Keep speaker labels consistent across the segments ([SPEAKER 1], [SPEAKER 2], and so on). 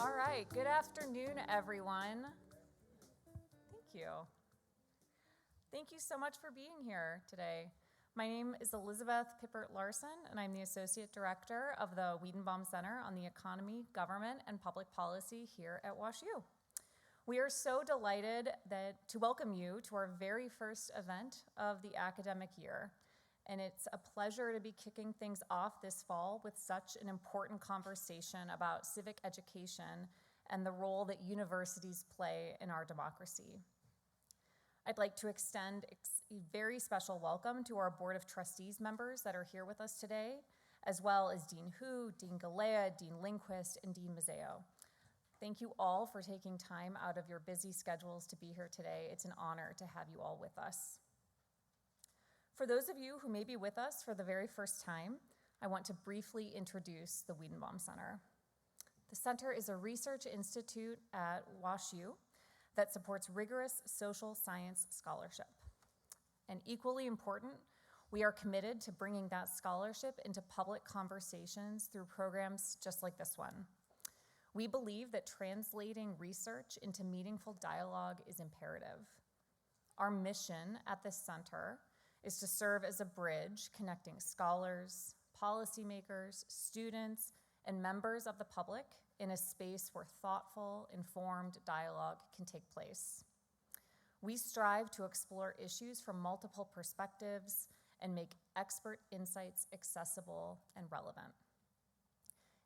[SPEAKER 1] All right, good afternoon, everyone. Thank you. Thank you so much for being here today. My name is Elizabeth Pippert-Larson, and I'm the Associate Director of the Weidenbaum Center on the Economy, Government, and Public Policy here at WashU. We are so delighted to welcome you to our very first event of the academic year. And it's a pleasure to be kicking things off this fall with such an important conversation about civic education and the role that universities play in our democracy. I'd like to extend a very special welcome to our Board of Trustees members that are here with us today, as well as Dean Hu, Dean Galea, Dean Lindquist, and Dean Mazzeo. Thank you all for taking time out of your busy schedules to be here today. It's an honor to have you all with us. For those of you who may be with us for the very first time, I want to briefly introduce the Weidenbaum Center. The center is a research institute at WashU that supports rigorous social science scholarship. And equally important, we are committed to bringing that scholarship into public conversations through programs just like this one. We believe that translating research into meaningful dialogue is imperative. Our mission at the center is to serve as a bridge connecting scholars, policymakers, students, and members of the public in a space where thoughtful, informed dialogue can take place. We strive to explore issues from multiple perspectives and make expert insights accessible and relevant.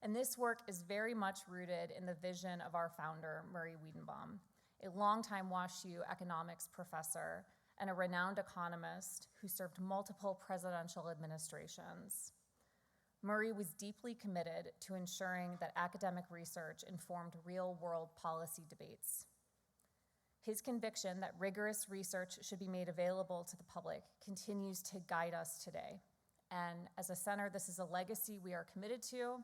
[SPEAKER 1] And this work is very much rooted in the vision of our founder, Murray Weidenbaum, a longtime WashU economics professor and a renowned economist who served multiple presidential administrations. Murray was deeply committed to ensuring that academic research informed real-world policy debates. His conviction that rigorous research should be made available to the public continues to guide us today. And as a center, this is a legacy we are committed to,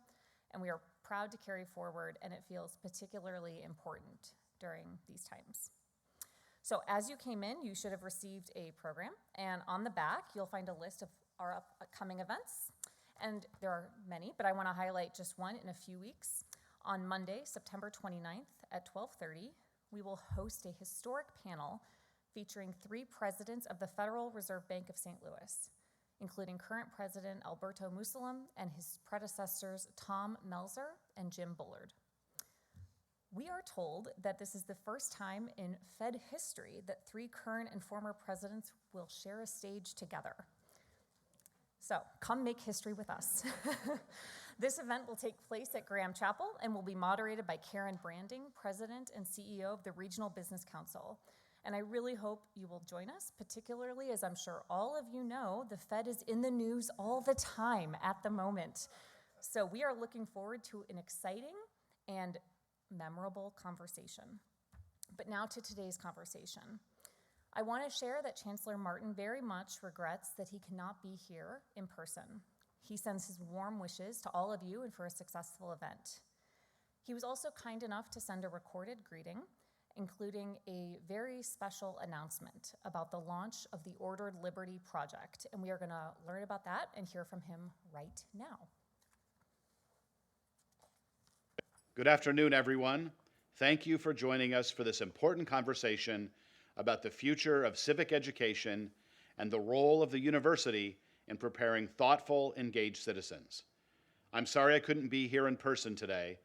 [SPEAKER 1] and we are proud to carry forward, and it feels particularly important during these times. So as you came in, you should have received a program, and on the back, you'll find a list of our upcoming events. And there are many, but I want to highlight just one in a few weeks. On Monday, September 29th at 12:30, we will host a historic panel featuring 3 presidents of the Federal Reserve Bank of St. Louis, including current President Alberto Musalem and his predecessors Tom Melzer and Jim Bullard. We are told that this is the first time in Fed history that 3 current and former presidents will share a stage together. So come make history with us. This event will take place at Graham Chapel and will be moderated by Karen Branding, President and CEO of the Regional Business Council. And I really hope you will join us, particularly as I'm sure all of you know, the Fed is in the news all the time at the moment. So we are looking forward to an exciting and memorable conversation. But now to today's conversation. I want to share that Chancellor Martin very much regrets that he cannot be here in person. He sends his warm wishes to all of you and for a successful event. He was also kind enough to send a recorded greeting, including a very special announcement about the launch of the Ordered Liberty Project, and we are going to learn about that and hear from him right now.
[SPEAKER 2] Good afternoon, everyone. Thank you for joining us for this important conversation about the future of civic education and the role of the university in preparing thoughtful, engaged citizens. I'm sorry I couldn't be here in person today,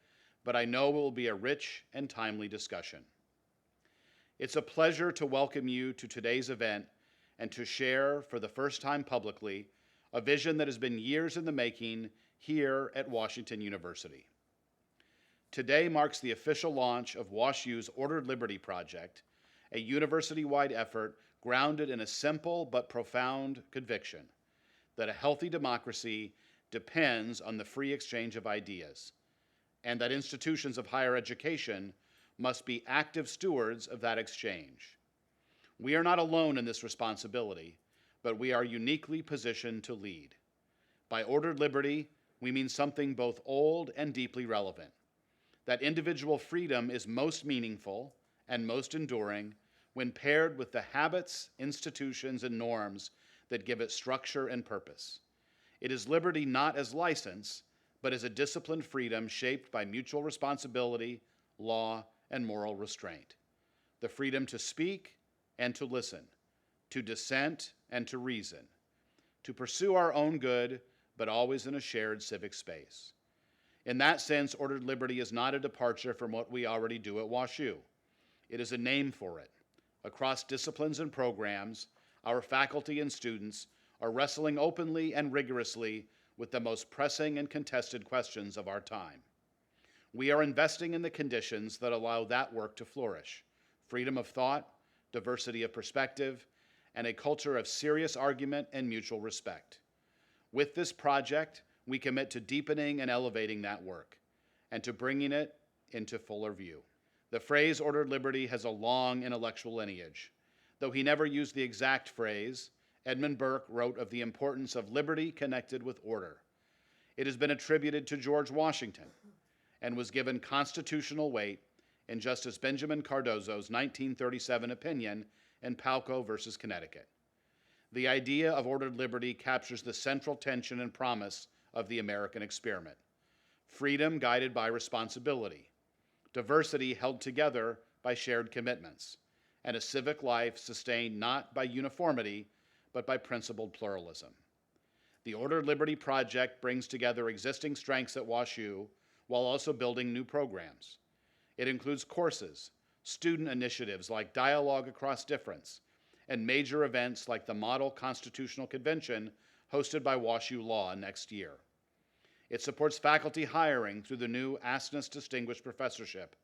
[SPEAKER 2] but I know it will be a rich and timely discussion. It's a pleasure to welcome you to today's event and to share, for the first time publicly, a vision that has been years in the making here at Washington University. Today marks the official launch of WashU's Ordered Liberty Project, a university-wide effort grounded in a simple but profound conviction that a healthy democracy depends on the free exchange of ideas, and that institutions of higher education must be active stewards of that exchange. We are not alone in this responsibility, but we are uniquely positioned to lead. By ordered liberty, we mean something both old and deeply relevant, that individual freedom is most meaningful and most enduring when paired with the habits, institutions, and norms that give it structure and purpose. It is liberty not as license, but as a disciplined freedom shaped by mutual responsibility, law, and moral restraint, the freedom to speak and to listen, to dissent and to reason, to pursue our own good, but always in a shared civic space. In that sense, ordered liberty is not a departure from what we already do at WashU. It is a name for it. Across disciplines and programs, our faculty and students are wrestling openly and rigorously with the most pressing and contested questions of our time. We are investing in the conditions that allow that work to flourish: freedom of thought, diversity of perspective, and a culture of serious argument and mutual respect. With this project, we commit to deepening and elevating that work, and to bringing it into fuller view. The phrase ordered liberty has a long intellectual lineage. Though he never used the exact phrase, Edmund Burke wrote of the importance of liberty connected with order. It has been attributed to George Washington and was given constitutional weight in Justice Benjamin Cardozo's 1937 opinion in Palco versus Connecticut. The idea of ordered liberty captures the central tension and promise of the American experiment: freedom guided by responsibility, diversity held together by shared commitments, and a civic life sustained not by uniformity, but by principled pluralism. The Ordered Liberty Project brings together existing strengths at WashU while also building new programs. It includes courses, student initiatives like Dialogue Across Difference, and major events like the Model Constitutional Convention hosted by WashU Law next year. It supports faculty hiring through the new Asness Distinguished Professorship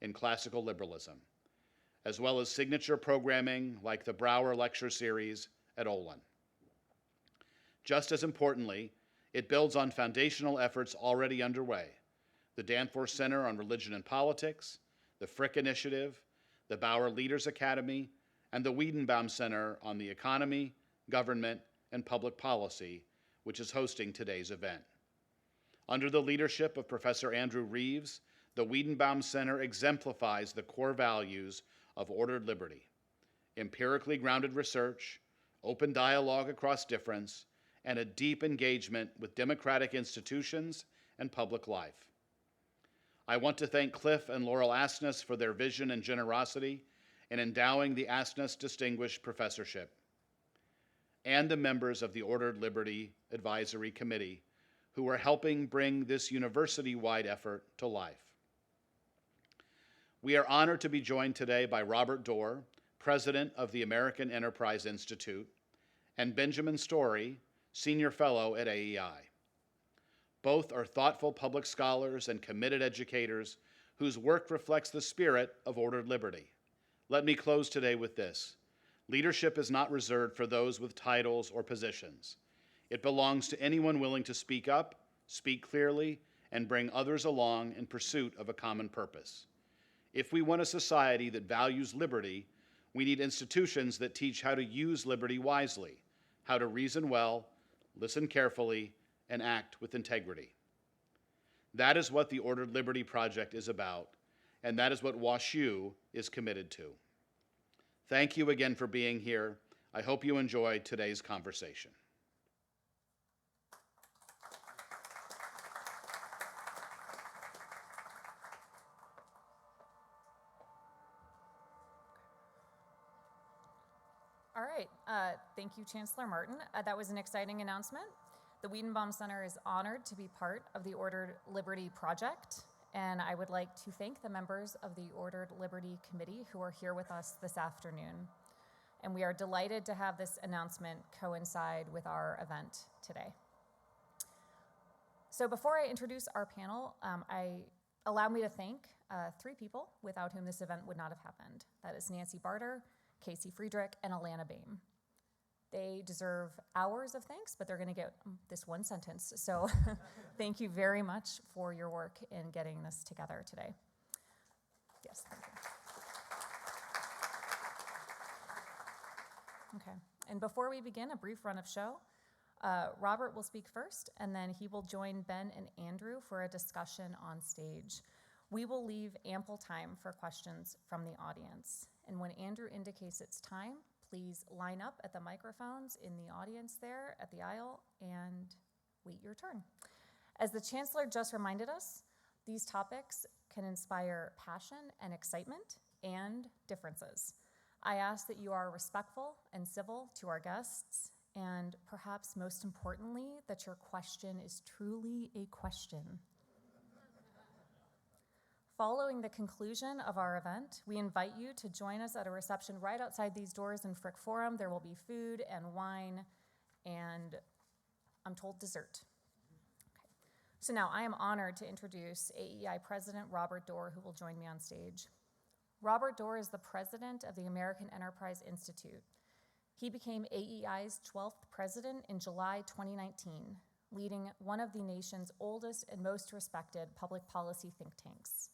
[SPEAKER 2] in Classical Liberalism, as well as signature programming like the Brower Lecture Series at Olin. Just as importantly, it builds on foundational efforts already underway: the Danforth Center on Religion and Politics, the Frick Initiative, the Bauer Leaders Academy, and the Weidenbaum Center on the Economy, Government, and Public Policy, which is hosting today's event. Under the leadership of Professor Andrew Reeves, the Weidenbaum Center exemplifies the core values of ordered liberty: empirically grounded research, open dialogue across difference, and a deep engagement with democratic institutions and public life. I want to thank Cliff and Laurel Asness for their vision and generosity in endowing the Asness Distinguished Professorship, and the members of the Ordered Liberty Advisory Committee who are helping bring this university-wide effort to life. We are honored to be joined today by Robert Doar, President of the American Enterprise Institute, and Benjamin Storey, Senior Fellow at AEI. Both are thoughtful public scholars and committed educators whose work reflects the spirit of ordered liberty. Let me close today with this: leadership is not reserved for those with titles or positions. It belongs to anyone willing to speak up, speak clearly, and bring others along in pursuit of a common purpose. If we want a society that values liberty, we need institutions that teach how to use liberty wisely, how to reason well, listen carefully, and act with integrity. That is what the Ordered Liberty Project is about, and that is what WashU is committed to. Thank you again for being here. I hope you enjoyed today's conversation.
[SPEAKER 1] All right, thank you, Chancellor Martin. That was an exciting announcement. The Weidenbaum Center is honored to be part of the Ordered Liberty Project, and I would like to thank the members of the Ordered Liberty Committee who are here with us this afternoon. And we are delighted to have this announcement coincide with our event today. So before I introduce our panel, allow me to thank three people without whom this event would not have happened. That is Nancy Barter, Casey Friedrich, and Alana Boehm. They deserve hours of thanks, but they're going to get this one sentence. So thank you very much for your work in getting this together today. Yes, thank you. Okay, and before we begin, a brief run of show. Robert will speak first, and then he will join Ben and Andrew for a discussion on stage. We will leave ample time for questions from the audience. And when Andrew indicates it's time, please line up at the microphones in the audience there at the aisle and wait your turn. As the Chancellor just reminded us, These topics can inspire passion and excitement and differences. I ask that you are respectful and civil to our guests, and perhaps most importantly, that your question is truly a question. Following the conclusion of our event, we invite you to join us at a reception right outside these doors in Frick Forum. There will be food and wine and, I'm told, dessert. Okay. So now I am honored to introduce AEI President Robert Doar, who will join me on stage. Robert Doar is the president of the American Enterprise Institute. He became AEI's 12th president in July 2019, leading one of the nation's oldest and most respected public policy think tanks.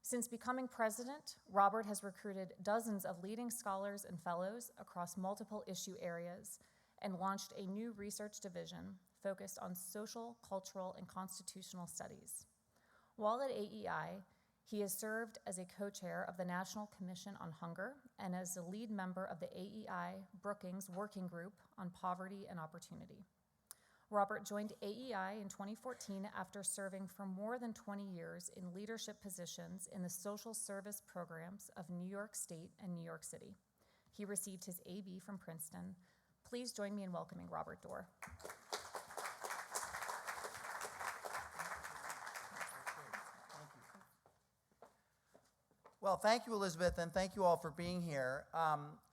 [SPEAKER 1] Since becoming president, Robert has recruited dozens of leading scholars and fellows across multiple issue areas and launched a new research division focused on social, cultural, and constitutional studies. While at AEI, he has served as a co-chair of the National Commission on Hunger and as a lead member of the AEI Brookings Working Group on Poverty and Opportunity. Robert joined AEI in 2014 after serving for more than 20 years in leadership positions in the social service programs of New York State and New York City. He received his AB from Princeton. Please join me in welcoming Robert Doar.
[SPEAKER 3] Well, thank you, Elizabeth, and thank you all for being here.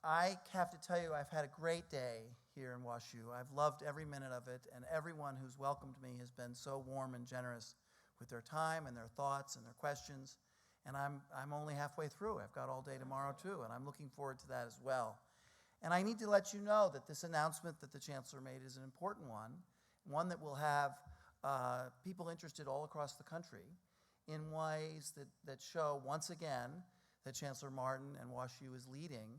[SPEAKER 3] I have to tell you, I've had a great day here in WashU. I've loved every minute of it, and everyone who's welcomed me has been so warm and generous with their time and their thoughts and their questions. And I'm only halfway through. I've got all day tomorrow, too, and I'm looking forward to that as well. And I need to let you know that this announcement that the Chancellor made is an important one that will have people interested all across the country in ways that show, once again, that Chancellor Martin and WashU is leading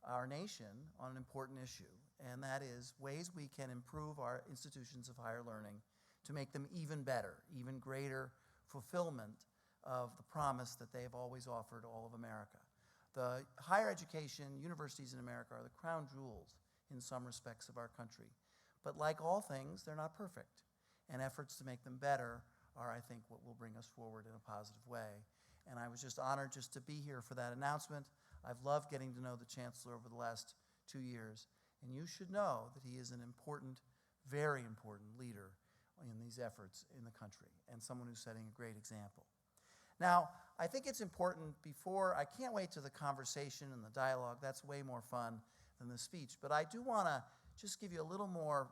[SPEAKER 3] our nation on an important issue, and that is ways we can improve our institutions of higher learning to make them even better, even greater fulfillment of the promise that they have always offered all of America. The higher education universities in America are the crown jewels in some respects of our country, but like all things, they're not perfect, and efforts to make them better are, I think, what will bring us forward in a positive way. And I was just honored just to be here for that announcement. I've loved getting to know the Chancellor over the last 2 years, and you should know that he is an important, very important leader in these efforts in the country, and someone who's setting a great example. Now, I think it's important I can't wait to the conversation and the dialogue. That's way more fun than the speech, but I do want to just give you a little more,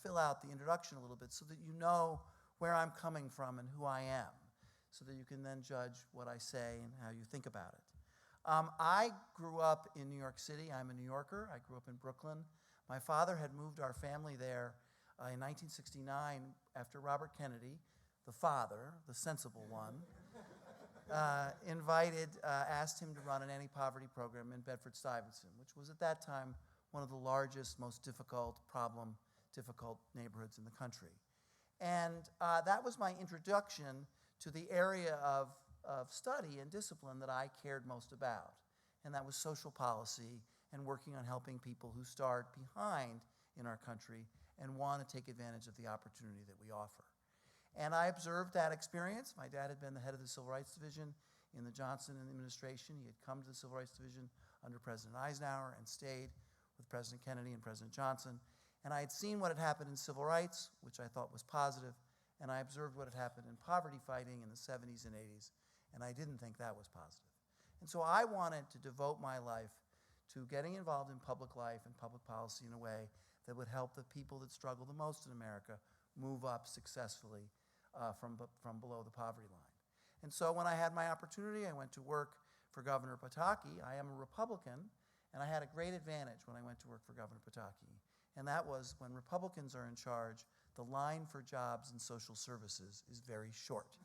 [SPEAKER 3] fill out the introduction a little bit so that you know where I'm coming from and who I am, so that you can then judge what I say and how you think about it. I grew up in New York City. I'm a New Yorker. I grew up in Brooklyn. My father had moved our family there in 1969 after Robert Kennedy, the father, the sensible one, asked him to run an anti-poverty program in Bedford-Stuyvesant, which was at that time one of the largest, most difficult neighborhoods in the country. And that was my introduction to the area of study and discipline that I cared most about, and that was social policy and working on helping people who start behind in our country and want to take advantage of the opportunity that we offer. And I observed that experience. My dad had been the head of the Civil Rights Division in the Johnson administration. He had come to the Civil Rights Division under President Eisenhower and stayed with President Kennedy and President Johnson. And I had seen what had happened in civil rights, which I thought was positive, and I observed what had happened in poverty fighting in the 70s and 80s, and I didn't think that was positive. And so I wanted to devote my life to getting involved in public life and public policy in a way that would help the people that struggle the most in America move up successfully from below the poverty line. And so when I had my opportunity, I went to work for Governor Pataki. I am a Republican, and I had a great advantage when I went to work for Governor Pataki. And that was when Republicans are in charge, the line for jobs in social services is very short.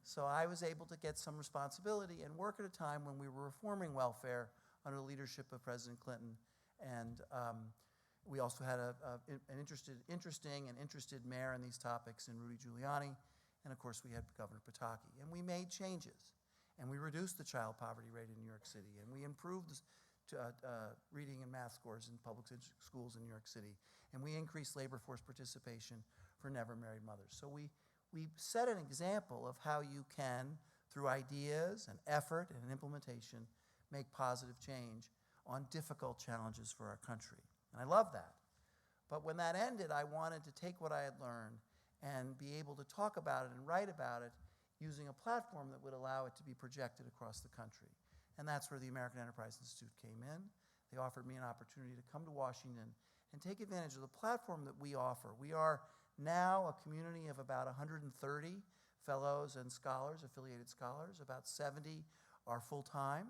[SPEAKER 3] So I was able to get some responsibility and work at a time when we were reforming welfare under the leadership of President Clinton. And we also had an interested mayor in these topics in Rudy Giuliani. And of course, we had Governor Pataki. And we made changes. And we reduced the child poverty rate in New York City. And we improved reading and math scores in public schools in New York City. And we increased labor force participation for never married mothers. So we we set an example of how you can, through ideas and effort and implementation, make positive change on difficult challenges for our country. And I love that. But when that ended, I wanted to take what I had learned and be able to talk about it and write about it using a platform that would allow it to be projected across the country. And that's where the American Enterprise Institute came in. They offered me an opportunity to come to Washington and take advantage of the platform that we offer. We are now a community of about 130 fellows and scholars, affiliated scholars. About 70 are full-time.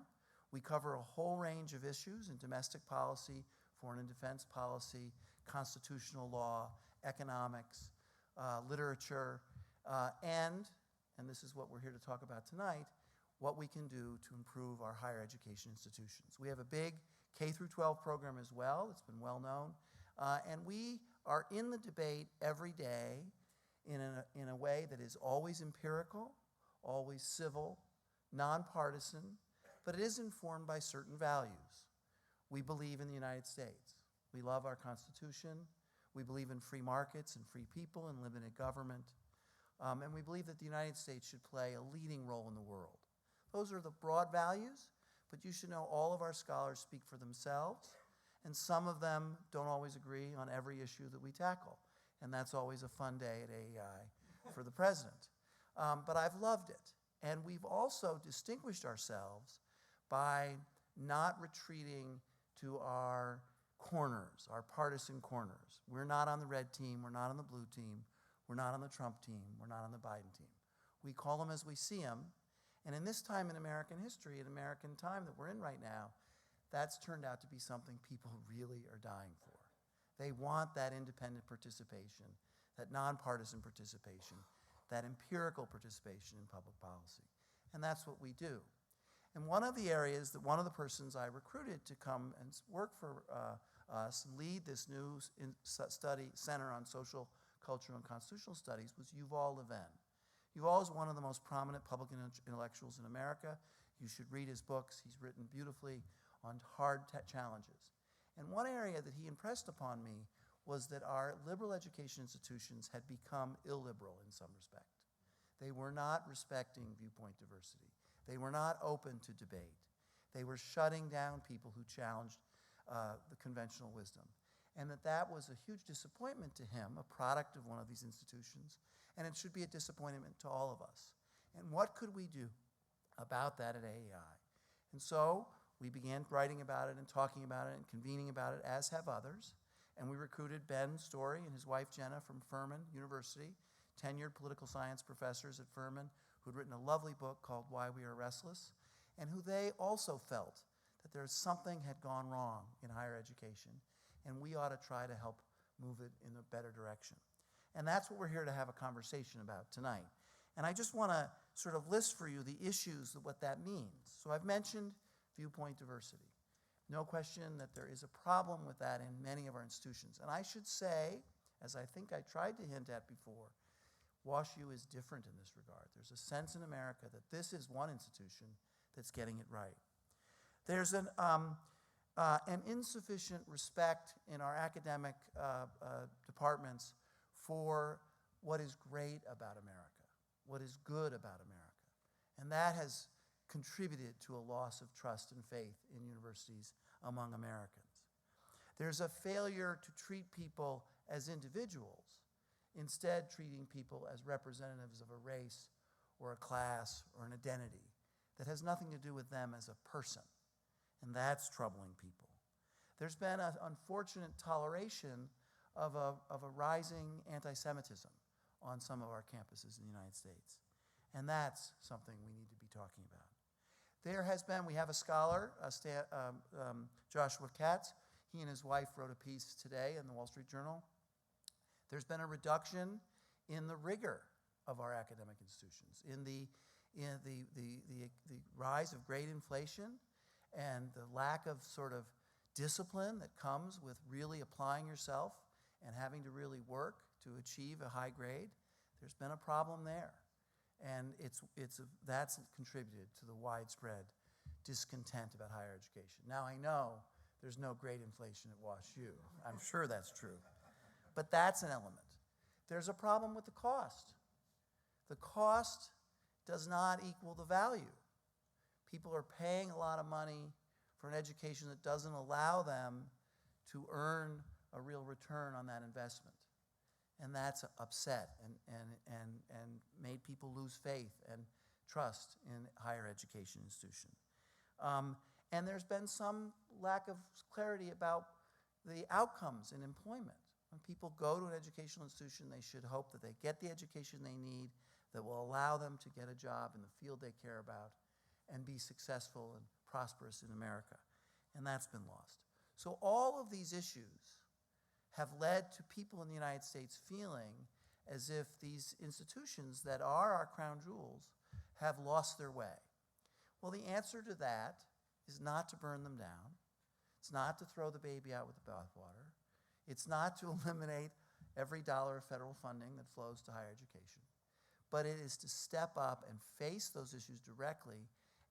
[SPEAKER 3] We cover a whole range of issues in domestic policy, foreign and defense policy, constitutional law, economics, literature, and this is what we're here to talk about tonight, what we can do to improve our higher education institutions. We have a big K-12 program as well. It's been well known. And we are in the debate every day in a way that is always empirical, always civil, nonpartisan, but it is informed by certain values. We believe in the United States. We love our Constitution. We believe in free markets and free people and limited government. And we believe that the United States should play a leading role in the world. Those are the broad values, but you should know all of our scholars speak for themselves, and some of them don't always agree on every issue that we tackle. And that's always a fun day at AEI for the president. But I've loved it. And we've also distinguished ourselves by not retreating to our corners, our partisan corners. We're not on the red team, we're not on the blue team, we're not on the Trump team, we're not on the Biden team. We call them as we see them. And in this time in American history, in American time that we're in right now, that's turned out to be something people really are dying for. They want that independent participation, that nonpartisan participation, that empirical participation in public policy. And that's what we do. And one of the areas that one of the persons I recruited to come and work for us and lead this new study center on social, cultural, and constitutional studies was Yuval Levin. Yuval is one of the most prominent public intellectuals in America. You should read his books. He's written beautifully on hard challenges. And one area that he impressed upon me was that our liberal education institutions had become illiberal in some respect. They were not respecting viewpoint diversity. They were not open to debate. They were shutting down people who challenged the conventional wisdom. And that was a huge disappointment to him, a product of one of these institutions, and it should be a disappointment to all of us. And what could we do about that at AEI? And so we began writing about it and talking about it and convening about it, as have others. And we recruited Ben Storey and his wife Jenna from Furman University, tenured political science professors at Furman, who'd written a lovely book called Why We Are Restless, and who they also felt that there's something had gone wrong in higher education, and we ought to try to help move it in a better direction. And that's what we're here to have a conversation about tonight. And I just want to sort of list for you the issues of what that means. So I've mentioned viewpoint diversity. No question that there is a problem with that in many of our institutions. And I should say, as I think I tried to hint at before, WashU is different in this regard. There's a sense in America that this is one institution that's getting it right. There's an insufficient respect in our academic departments for what is great about America, what is good about America. And that has contributed to a loss of trust and faith in universities among Americans. There's a failure to treat people as individuals, instead treating people as representatives of a race or a class or an identity that has nothing to do with them as a person. And that's troubling people. There's been an unfortunate toleration of a rising anti-Semitism on some of our campuses in the United States. And that's something we need to be talking about. We have a scholar, Joshua Katz. He and his wife wrote a piece today in the Wall Street Journal. There's been a reduction in the rigor of our academic institutions, in the rise of great inflation and the lack of sort of discipline that comes with really applying yourself and having to really work to achieve a high grade. There's been a problem there. And that's contributed to the widespread discontent about higher education. Now, I know there's no great inflation at WashU. I'm sure that's true. But that's an element. There's a problem with the cost. the cost does not equal the value. People are paying a lot of money for an education that doesn't allow them to earn a real return on that investment. And that's upset and made people lose faith and trust in higher education institution. And there's been some lack of clarity about the outcomes in employment. When people go to an educational institution, they should hope that they get the education they need that will allow them to get a job in the field they care about and be successful and prosperous in America. And that's been lost. So all of these issues have led to people in the United States feeling as if these institutions that are our crown jewels have lost their way. Well, the answer to that is not to burn them down. It's not to throw the baby out with the bathwater. It's not to eliminate every dollar of federal funding that flows to higher education. But it is to step up and face those issues directly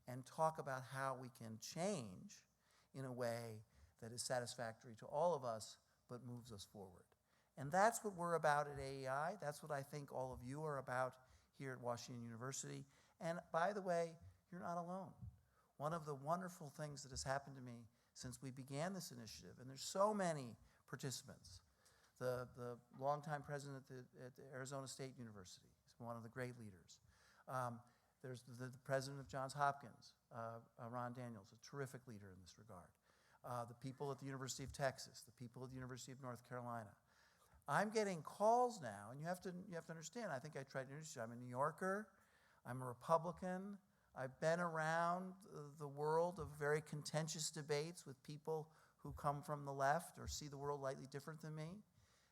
[SPEAKER 3] and talk about how we can change in a way that is satisfactory to all of us but moves us forward. And that's what we're about at AEI. That's what I think all of you are about here at Washington University. And by the way, you're not alone. One of the wonderful things that has happened to me since we began this initiative, and there's so many participants, the longtime president at the Arizona State University is one of the great leaders. There's the president of Johns Hopkins, Ron Daniels, a terrific leader in this regard. The people at the University of Texas, the people at the University of North Carolina. I'm getting calls now, and you have to understand, I think I tried to introduce you. I'm a New Yorker, I'm a Republican, I've been around the world of very contentious debates with people who come from the left or see the world slightly different than me.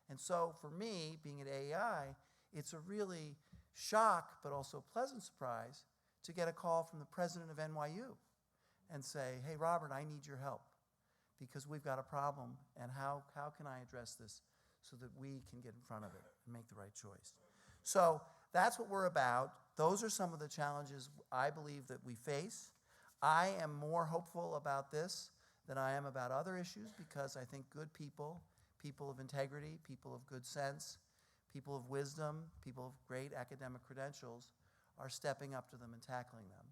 [SPEAKER 3] And so for me, being at AEI, it's a really shock, but also pleasant surprise to get a call from the president of NYU and say, hey, Robert, I need your help because we've got a problem, and how can I address this so that we can get in front of it and make the right choice? So that's what we're about. Those are some of the challenges I believe that we face. I am more hopeful about this than I am about other issues because I think good people, people of integrity, people of good sense, people of wisdom, people of great academic credentials are stepping up to them and tackling them.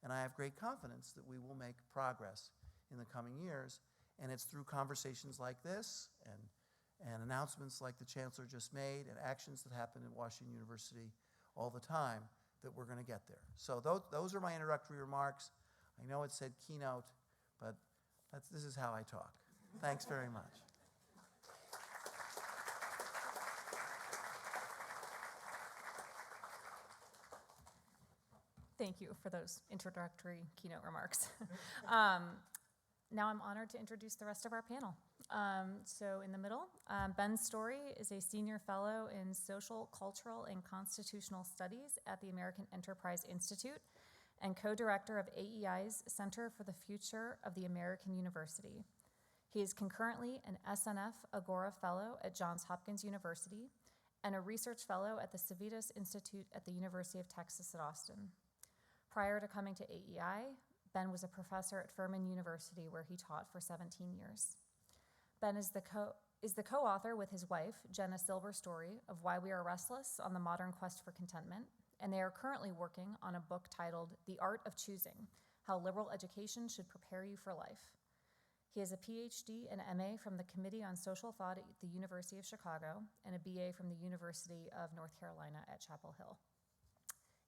[SPEAKER 3] And I have great confidence that we will make progress in the coming years. And it's through conversations like this and announcements like the Chancellor just made and actions that happen at Washington University all the time that we're going to get there. So those are my introductory remarks. I know it said keynote, but this is how I talk. Thanks very much.
[SPEAKER 1] Thank you for those introductory keynote remarks. Now I'm honored to introduce the rest of our panel. So in the middle, Ben Storey is a senior fellow in social, cultural, and constitutional studies at the American Enterprise Institute and co-director of AEI's Center for the Future of the American University. He is concurrently an SNF Agora Fellow at Johns Hopkins University and a research fellow at the Civic Institute at the University of Texas at Austin. Prior to coming to AEI, Ben was a professor at Furman University where he taught for 17 years. Ben is the co-author with his wife, Jenna Silver Storey, of Why We Are Restless on the Modern Quest for Contentment, and they are currently working on a book titled The Art of Choosing, How Liberal Education Should Prepare You for Life. He has a PhD and MA from the Committee on Social Thought at the University of Chicago and a BA from the University of North Carolina at Chapel Hill.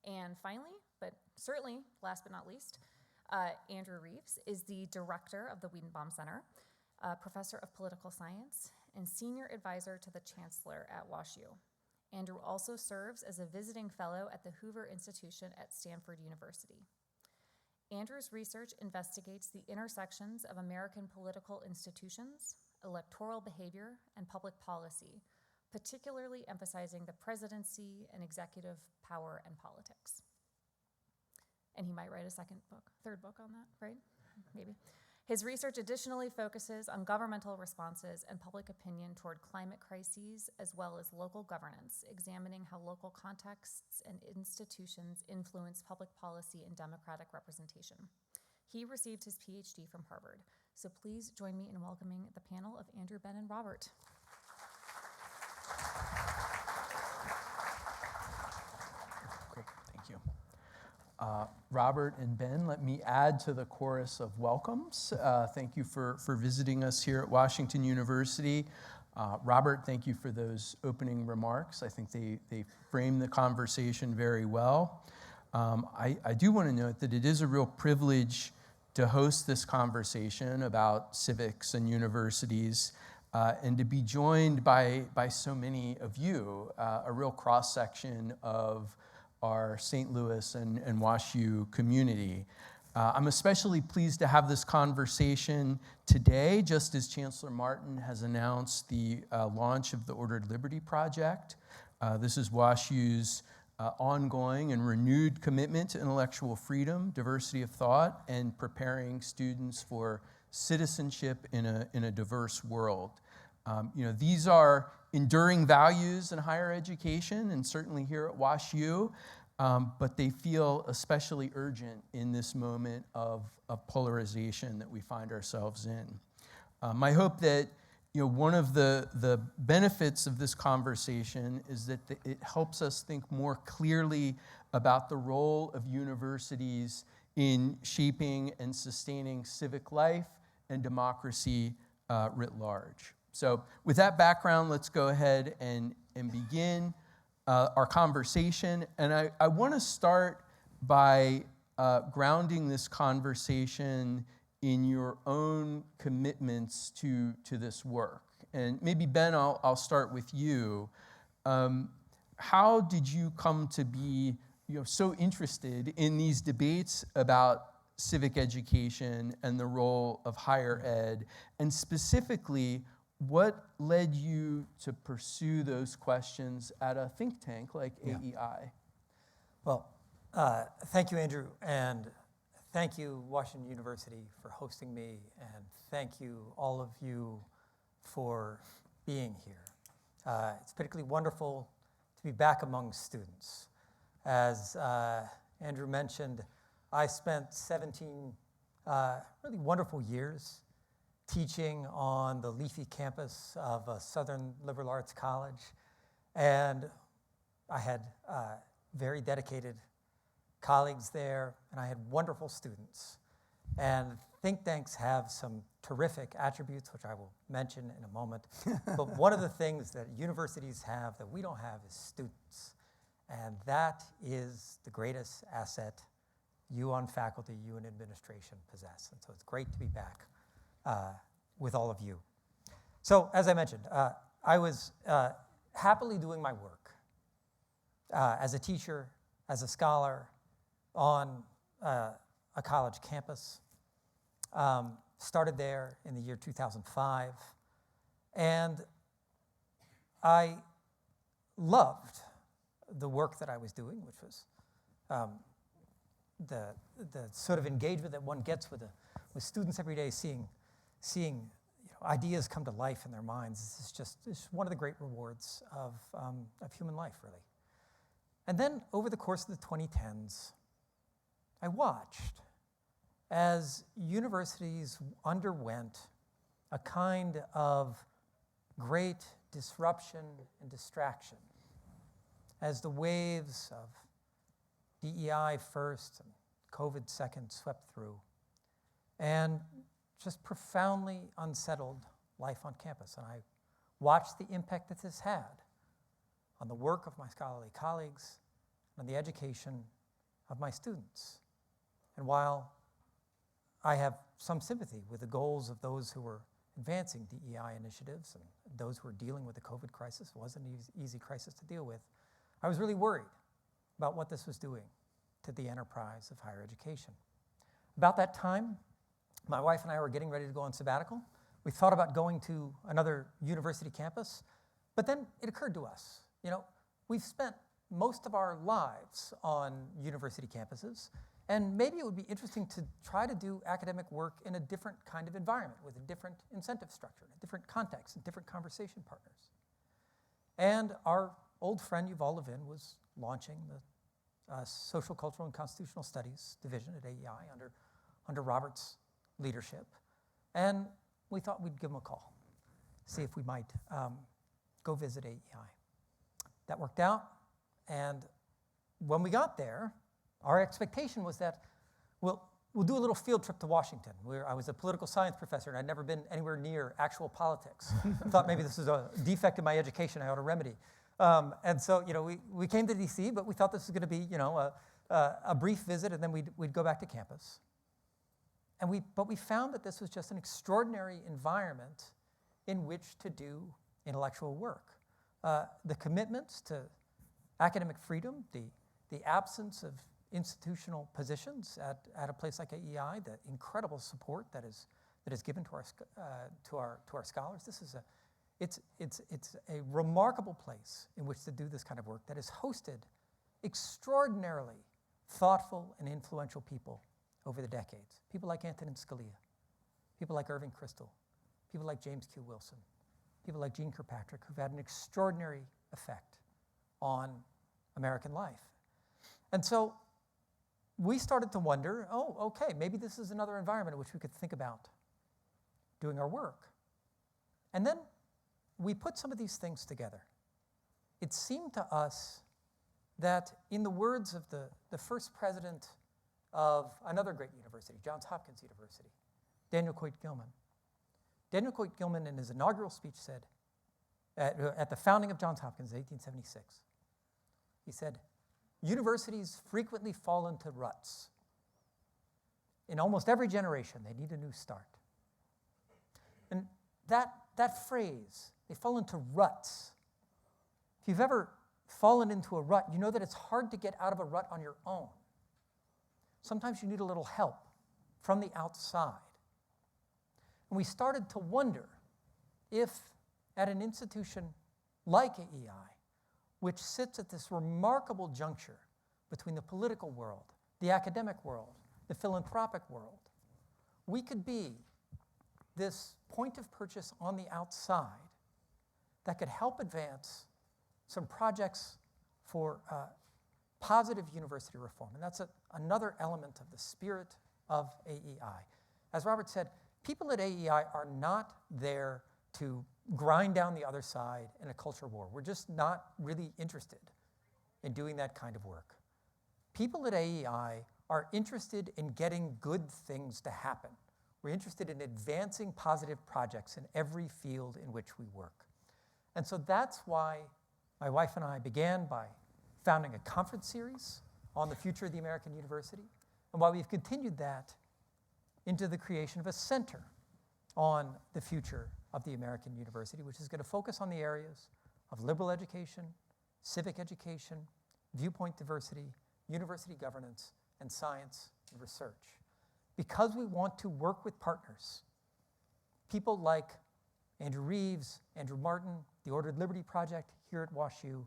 [SPEAKER 1] And finally, but certainly last but not least, Andrew Reeves is the director of the Weidenbaum Center, professor of political science, and senior advisor to the chancellor at WashU. Andrew also serves as a visiting fellow at the Hoover Institution at Stanford University. Andrew's research investigates the intersections of American political institutions, electoral behavior, and public policy, particularly emphasizing the presidency and executive power and politics. And he might write a third book on that, right? Maybe. His research additionally focuses on governmental responses and public opinion toward climate crises, as well as local governance, examining how local contexts and institutions influence public policy and democratic representation. He received his PhD from Harvard. So please join me in welcoming the panel of Andrew, Ben, and Robert.
[SPEAKER 4] Great. Robert and Ben, let me add to the chorus of welcomes. Thank you for visiting us here at Washington University. Robert, thank you for those opening remarks. I think they frame the conversation very well. I do want to note that it is a real privilege to host this conversation about civics and universities, and to be joined by so many of you, a real cross-section of our St. Louis and WashU community. I'm especially pleased to have this conversation today, just as Chancellor Martin has announced the launch of the Ordered Liberty Project. This is WashU's ongoing and renewed commitment to intellectual freedom, diversity of thought, and preparing students for citizenship in a diverse world. These are enduring values in higher education, and certainly here at WashU, but they feel especially urgent in this moment of polarization that we find ourselves in. I hope that one of the benefits of this conversation is that it helps us think more clearly about the role of universities in shaping and sustaining civic life and democracy writ large. So with that background, let's go ahead and begin our conversation. And I want to start by grounding this conversation in your own commitments to this work. And maybe, Ben, I'll start with you. How did you come to be so interested in these debates about civic education and the role of higher ed? And specifically, what led you to pursue those questions at a think tank like AEI?
[SPEAKER 5] Well, thank you, Andrew, and thank you, Washington University, for hosting me, and thank you, all of you, for being here. It's particularly wonderful to be back among students. As Andrew mentioned, I spent 17 really wonderful years teaching on the leafy campus of Southern Liberal Arts College, and I had very dedicated colleagues there, and I had wonderful students. And think tanks have some terrific attributes, which I will mention in a moment. But one of the things that universities have that we don't have is students. And that is the greatest asset you on faculty, you in administration possess. And so it's great to be back with all of you. So as I mentioned, I was happily doing my work as a teacher, as a scholar, on a college campus. Started there in the year 2005. And I loved the work that I was doing, which was the sort of engagement that one gets with students every day, seeing ideas come to life in their minds. It's one of the great rewards of human life, really. And then over the course of the 2010s, I watched as universities underwent a kind of great disruption and distraction as the waves of DEI first and COVID second swept through and just profoundly unsettled life on campus. And I watched the impact that this had on the work of my scholarly colleagues and on the education of my students. And while I have some sympathy with the goals of those who were advancing DEI initiatives and those who were dealing with the COVID crisis, it wasn't an easy crisis to deal with, I was really worried about what this was doing to the enterprise of higher education. About that time, my wife and I were getting ready to go on sabbatical. We thought about going to another university campus, but then it occurred to us, we've spent most of our lives on university campuses, and maybe it would be interesting to try to do academic work in a different kind of environment with a different incentive structure, a different context, and different conversation partners. And our old friend Yuval Levin was launching the Social, Cultural, and Constitutional Studies division at AEI under Robert's leadership. And we thought we'd give him a call, see if we might go visit AEI. That worked out, and when we got there, our expectation was that we'll do a little field trip to Washington. I was a political science professor, and I'd never been anywhere near actual politics. I thought maybe this was a defect in my education I ought to remedy. And so, we came to D.C., but we thought this was going to be, a brief visit, and then we'd go back to campus. But we found that this was just an extraordinary environment in which to do intellectual work. The commitments to academic freedom, the absence of institutional positions at a place like AEI, the incredible support that is given to our scholars. It's a remarkable place in which to do this kind of work that has hosted extraordinarily thoughtful and influential people over the decades. People like Antonin Scalia, people like Irving Kristol, people like James Q. Wilson, people like Jeane Kirkpatrick, who've had an extraordinary effect on American life. And so we started to wonder, okay, maybe this is another environment in which we could think about doing our work. And then we put some of these things together. It seemed to us that, in the words of the first president of another great university, Johns Hopkins University, Daniel Coit-Gilman. Daniel Coit-Gilman, in his inaugural speech, said, at the founding of Johns Hopkins in 1876, he said, "Universities frequently fall into ruts. In almost every generation, they need a new start." And that phrase, they fall into ruts. If you've ever fallen into a rut, you know that it's hard to get out of a rut on your own. Sometimes you need a little help from the outside. And we started to wonder if at an institution like AEI, which sits at this remarkable juncture between the political world, the academic world, the philanthropic world, we could be this point of purchase on the outside that could help advance some projects for positive university reform. And that's another element of the spirit of AEI. As Robert said, people at AEI are not there to grind down the other side in a culture war. We're just not really interested in doing that kind of work. People at AEI are interested in getting good things to happen. We're interested in advancing positive projects in every field in which we work. And so that's why my wife and I began by founding a conference series on the future of the American university, and why we've continued that into the creation of a center on the future of the American university, which is going to focus on the areas of liberal education, civic education, viewpoint diversity, university governance, and science and research. Because we want to work with partners, people like Andrew Reeves, Andrew Martin, the Ordered Liberty Project here at WashU,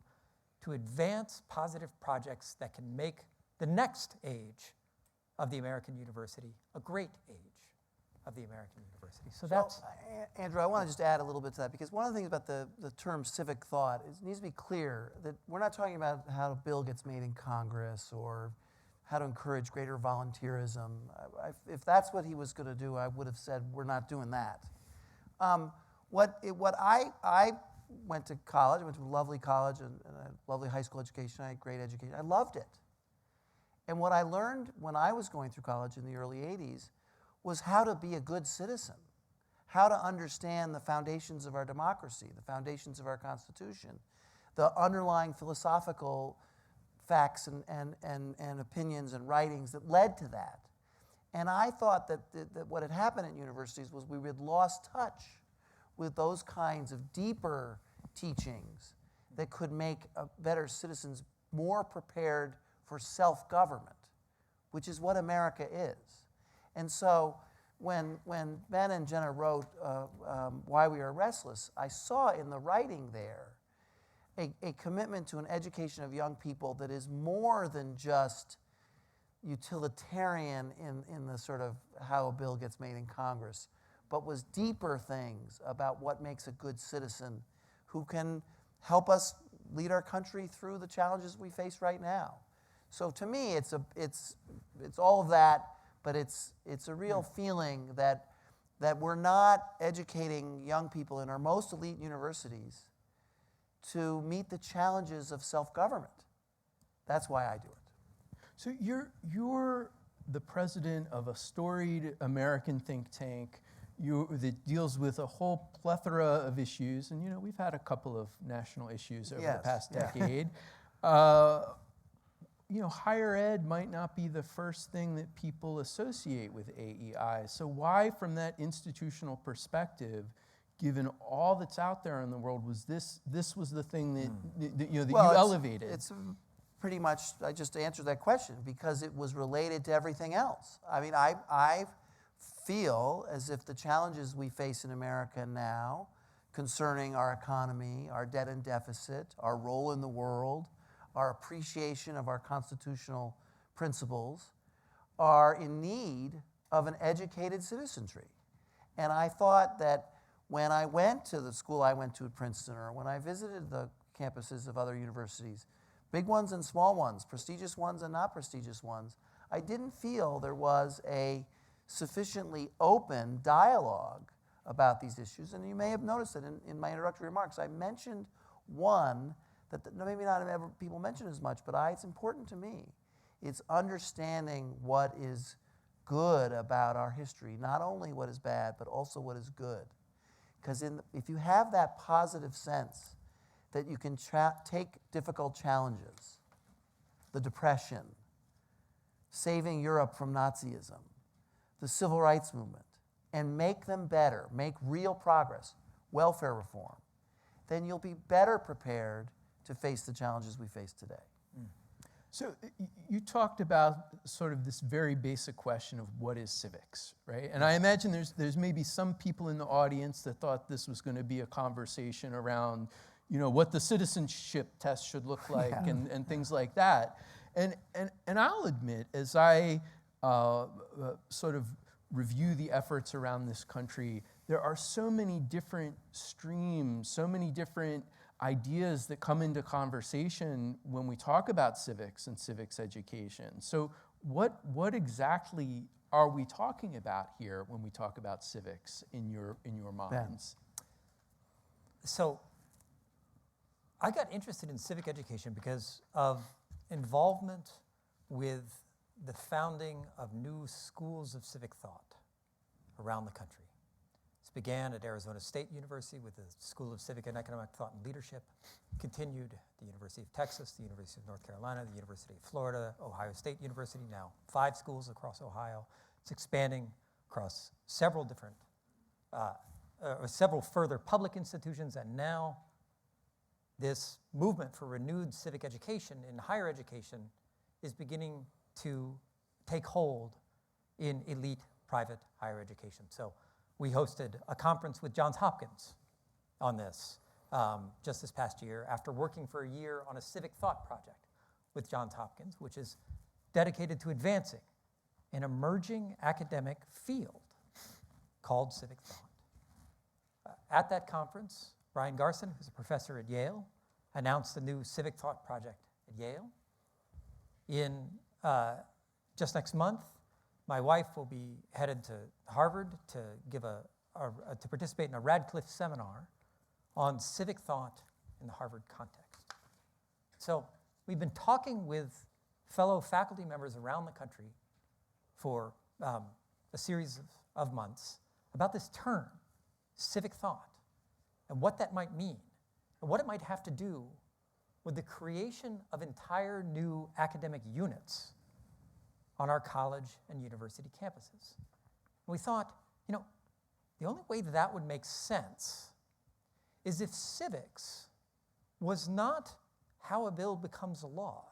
[SPEAKER 5] to advance positive projects that can make the next age of the American university a great age of the American university. So that's...
[SPEAKER 3] Andrew, I want to just add a little bit to that, because one of the things about the term civic thought is it needs to be clear that we're not talking about how a bill gets made in Congress or how to encourage greater volunteerism. If that's what he was going to do, I would have said we're not doing that. I went to college. I went to a lovely college and a lovely high school education. I had great education. I loved it. And what I learned when I was going through college in the early 80s was how to be a good citizen, how to understand the foundations of our democracy, the foundations of our Constitution, the underlying philosophical facts and opinions and writings that led to that. And I thought that what had happened at universities was we had lost touch with those kinds of deeper teachings that could make better citizens more prepared for self-government, which is what America is. And so when Ben and Jenna wrote Why We Are Restless, I saw in the writing there a commitment to an education of young people that is more than just utilitarian in the sort of how a bill gets made in Congress, but was deeper things about what makes a good citizen who can help us lead our country through the challenges we face right now. So to me, it's all of that, but it's a real feeling that we're not educating young people in our most elite universities to meet the challenges of self-government. That's why I do it.
[SPEAKER 4] So you're the president of a storied American think tank that deals with a whole plethora of issues, and we've had a couple of national issues over the past decade. Higher ed might not be the first thing that people associate with AEI. So why, from that institutional perspective, given all that's out there in the world, was this was the thing that you elevated?
[SPEAKER 3] It's pretty much, I just answered that question because it was related to everything else. I mean, I feel as if the challenges we face in America now concerning our economy, our debt and deficit, our role in the world, our appreciation of our constitutional principles, are in need of an educated citizenry. And I thought that when I went to the school I went to at Princeton, or when I visited the campuses of other universities, big ones and small ones, prestigious ones and not prestigious ones, I didn't feel there was a sufficiently open dialogue about these issues. And you may have noticed that in my introductory remarks, I mentioned one that maybe not ever people mention as much, but it's important to me. It's understanding what is good about our history, not only what is bad, but also what is good. Because if you have that positive sense that you can take difficult challenges, the Depression, saving Europe from Nazism, the Civil Rights Movement, and make them better, make real progress, welfare reform, then you'll be better prepared to face the challenges we face today.
[SPEAKER 4] So you talked about sort of this very basic question of what is civics, right? And I imagine there's maybe some people in the audience that thought this was going to be a conversation around, what the citizenship test should look like and things like that. And I'll admit, as I sort of review the efforts around this country, there are so many different streams, so many different ideas that come into conversation when we talk about civics and civics education. So what exactly are we talking about here when we talk about civics in your minds?
[SPEAKER 5] So I got interested in civic education because of involvement with the founding of new schools of civic thought around the country. This began at Arizona State University with the School of Civic and Economic Thought and Leadership, continued at the University of Texas, the University of North Carolina, the University of Florida, Ohio State University, now 5 schools across Ohio. It's expanding across several different, several further public institutions, and now this movement for renewed civic education in higher education is beginning to take hold in elite private higher education. So we hosted a conference with Johns Hopkins on this just this past year after working for a year on a civic thought project with Johns Hopkins, which is dedicated to advancing an emerging academic field called civic thought. At that conference, Brian Garson, who's a professor at Yale, announced the new civic thought project at Yale. In just next month, my wife will be headed to Harvard to give to participate in a Radcliffe seminar on civic thought in the Harvard context. So we've been talking with fellow faculty members around the country for a series of months about this term, civic thought, and what that might mean, and what it might have to do with the creation of entire new academic units on our college and university campuses. And we thought, the only way that would make sense is if civics was not how a bill becomes a law.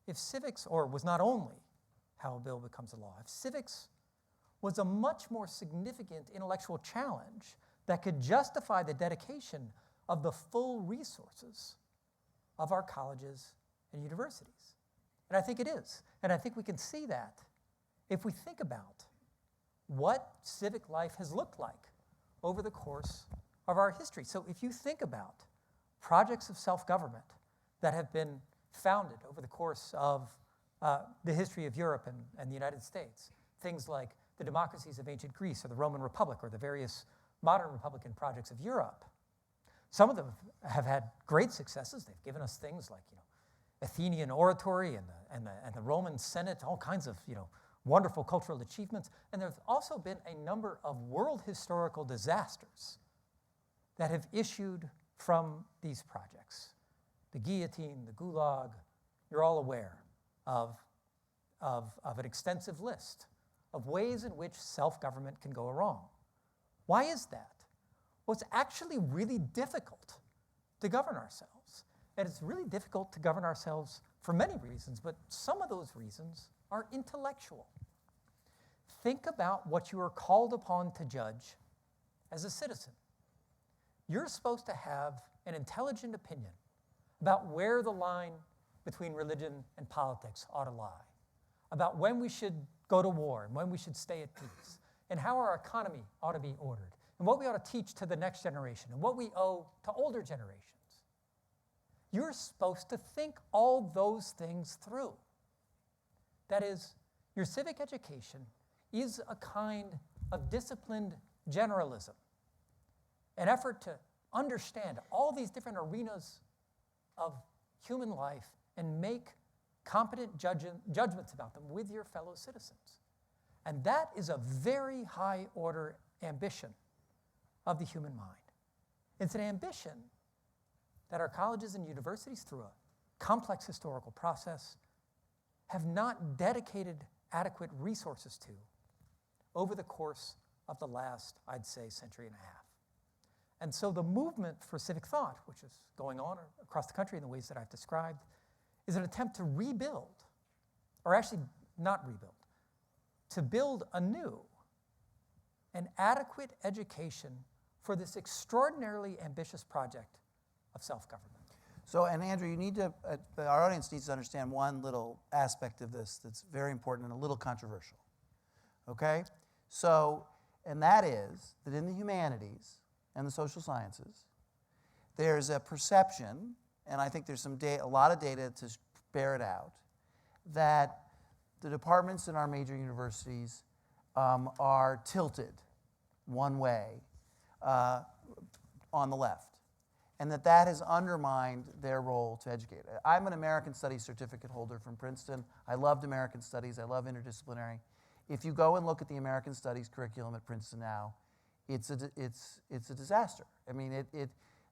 [SPEAKER 5] If civics, or was not only how a bill becomes a law, if civics was a much more significant intellectual challenge that could justify the dedication of the full resources of our colleges and universities. And I think it is. And I think we can see that if we think about what civic life has looked like over the course of our history. So if you think about projects of self-government that have been founded over the course of the history of Europe and the United States, things like the democracies of ancient Greece or the Roman Republic or the various modern republican projects of Europe, some of them have had great successes. They've given us things like Athenian oratory and the Roman Senate, all kinds of wonderful cultural achievements. And there's also been a number of world historical disasters that have issued from these projects. The guillotine, the gulag, you're all aware of an extensive list of ways in which self-government can go wrong. Why is that? Well, it's actually really difficult to govern ourselves. And it's really difficult to govern ourselves for many reasons, but some of those reasons are intellectual. Think about what you are called upon to judge as a citizen. You're supposed to have an intelligent opinion about where the line between religion and politics ought to lie, about when we should go to war and when we should stay at peace, and how our economy ought to be ordered, and what we ought to teach to the next generation, and what we owe to older generations. You're supposed to think all those things through. That is, your civic education is a kind of disciplined generalism, an effort to understand all these different arenas of human life and make competent judgments about them with your fellow citizens. And that is a very high order ambition of the human mind. It's an ambition that our colleges and universities, through a complex historical process, have not dedicated adequate resources to over the course of the last, I'd say, century and a half. And so the movement for civic thought, which is going on across the country in the ways that I've described, is an attempt to rebuild, or actually not rebuild, to build anew an adequate education for this extraordinarily ambitious project of self-government.
[SPEAKER 3] So, and Andrew, you need to, our audience needs to understand one little aspect of this that's very important and a little controversial, okay? So, and that is that in the humanities and the social sciences, there's a perception, and I think there's a lot of data to bear it out, that the departments in our major universities are tilted one way on the left, and that has undermined their role to educate. I'm an American Studies certificate holder from Princeton. I loved American Studies. I love interdisciplinary. If you go and look at the American Studies curriculum at Princeton now, it's a disaster. I mean,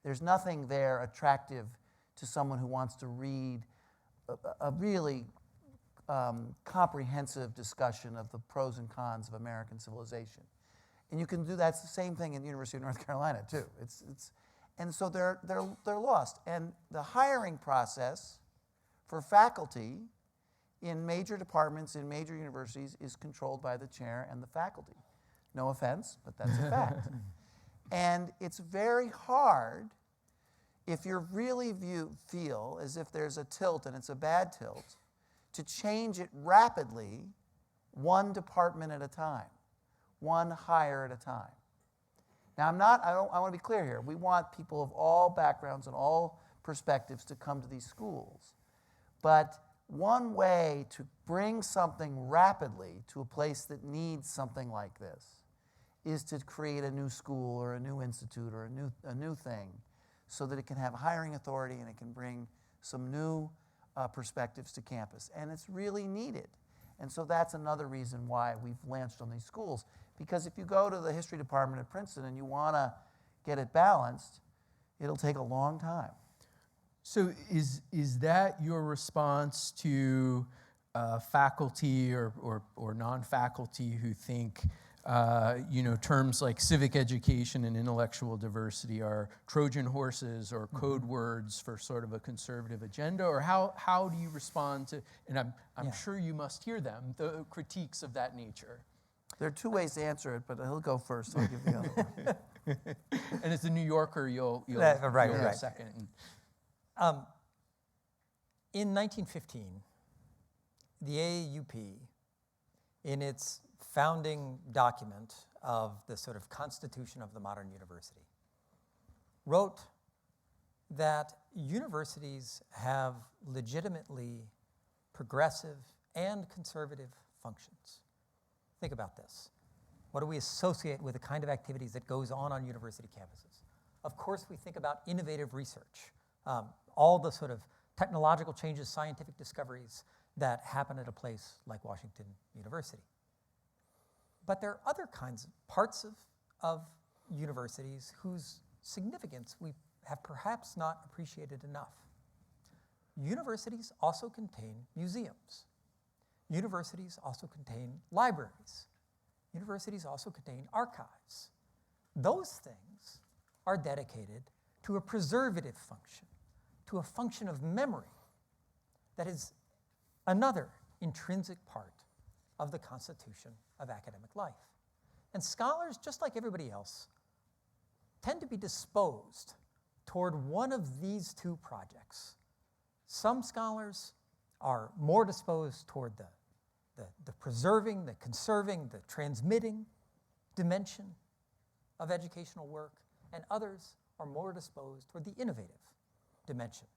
[SPEAKER 3] there's nothing there attractive to someone who wants to read a really comprehensive discussion of the pros and cons of American civilization. And you can do that's the same thing in the University of North Carolina too. And so they're lost. And the hiring process for faculty in major departments in major universities is controlled by the chair and the faculty. No offense, but that's a fact. And it's very hard if you really feel as if there's a tilt and it's a bad tilt, to change it rapidly, one department at a time, one hire at a time. Now, I want to be clear here. We want people of all backgrounds and all perspectives to come to these schools. But one way to bring something rapidly to a place that needs something like this is to create a new school or a new institute or a new thing so that it can have hiring authority and it can bring some new perspectives to campus. And it's really needed. And so that's another reason why we've launched on these schools. Because if you go to the history department at Princeton and you want to get it balanced, it'll take a long time.
[SPEAKER 4] So is that your response to faculty or non-faculty who think terms like civic education and intellectual diversity are Trojan horses or code words for sort of a conservative agenda? Or how do you respond to, and I'm sure you must hear them, the critiques of that nature?
[SPEAKER 3] There are two ways to answer it, but he'll go first. I'll give the other one.
[SPEAKER 4] And as a New Yorker, you'll go second.
[SPEAKER 5] In 1915, the AAUP, in its founding document of the sort of constitution of the modern university, wrote that universities have legitimately progressive and conservative functions. Think about this. What do we associate with the kind of activities that goes on university campuses? Of course, we think about innovative research, all the sort of technological changes, scientific discoveries that happen at a place like Washington University. But there are other kinds of parts of universities whose significance we have perhaps not appreciated enough. Universities also contain museums. Universities also contain libraries. Universities also contain archives. Those things are dedicated to a preservative function, to a function of memory that is another intrinsic part of the constitution of academic life. And scholars, just like everybody else, tend to be disposed toward one of these two projects. Some scholars are more disposed toward the preserving, the conserving, the transmitting dimension of educational work, and others are more disposed toward the innovative dimension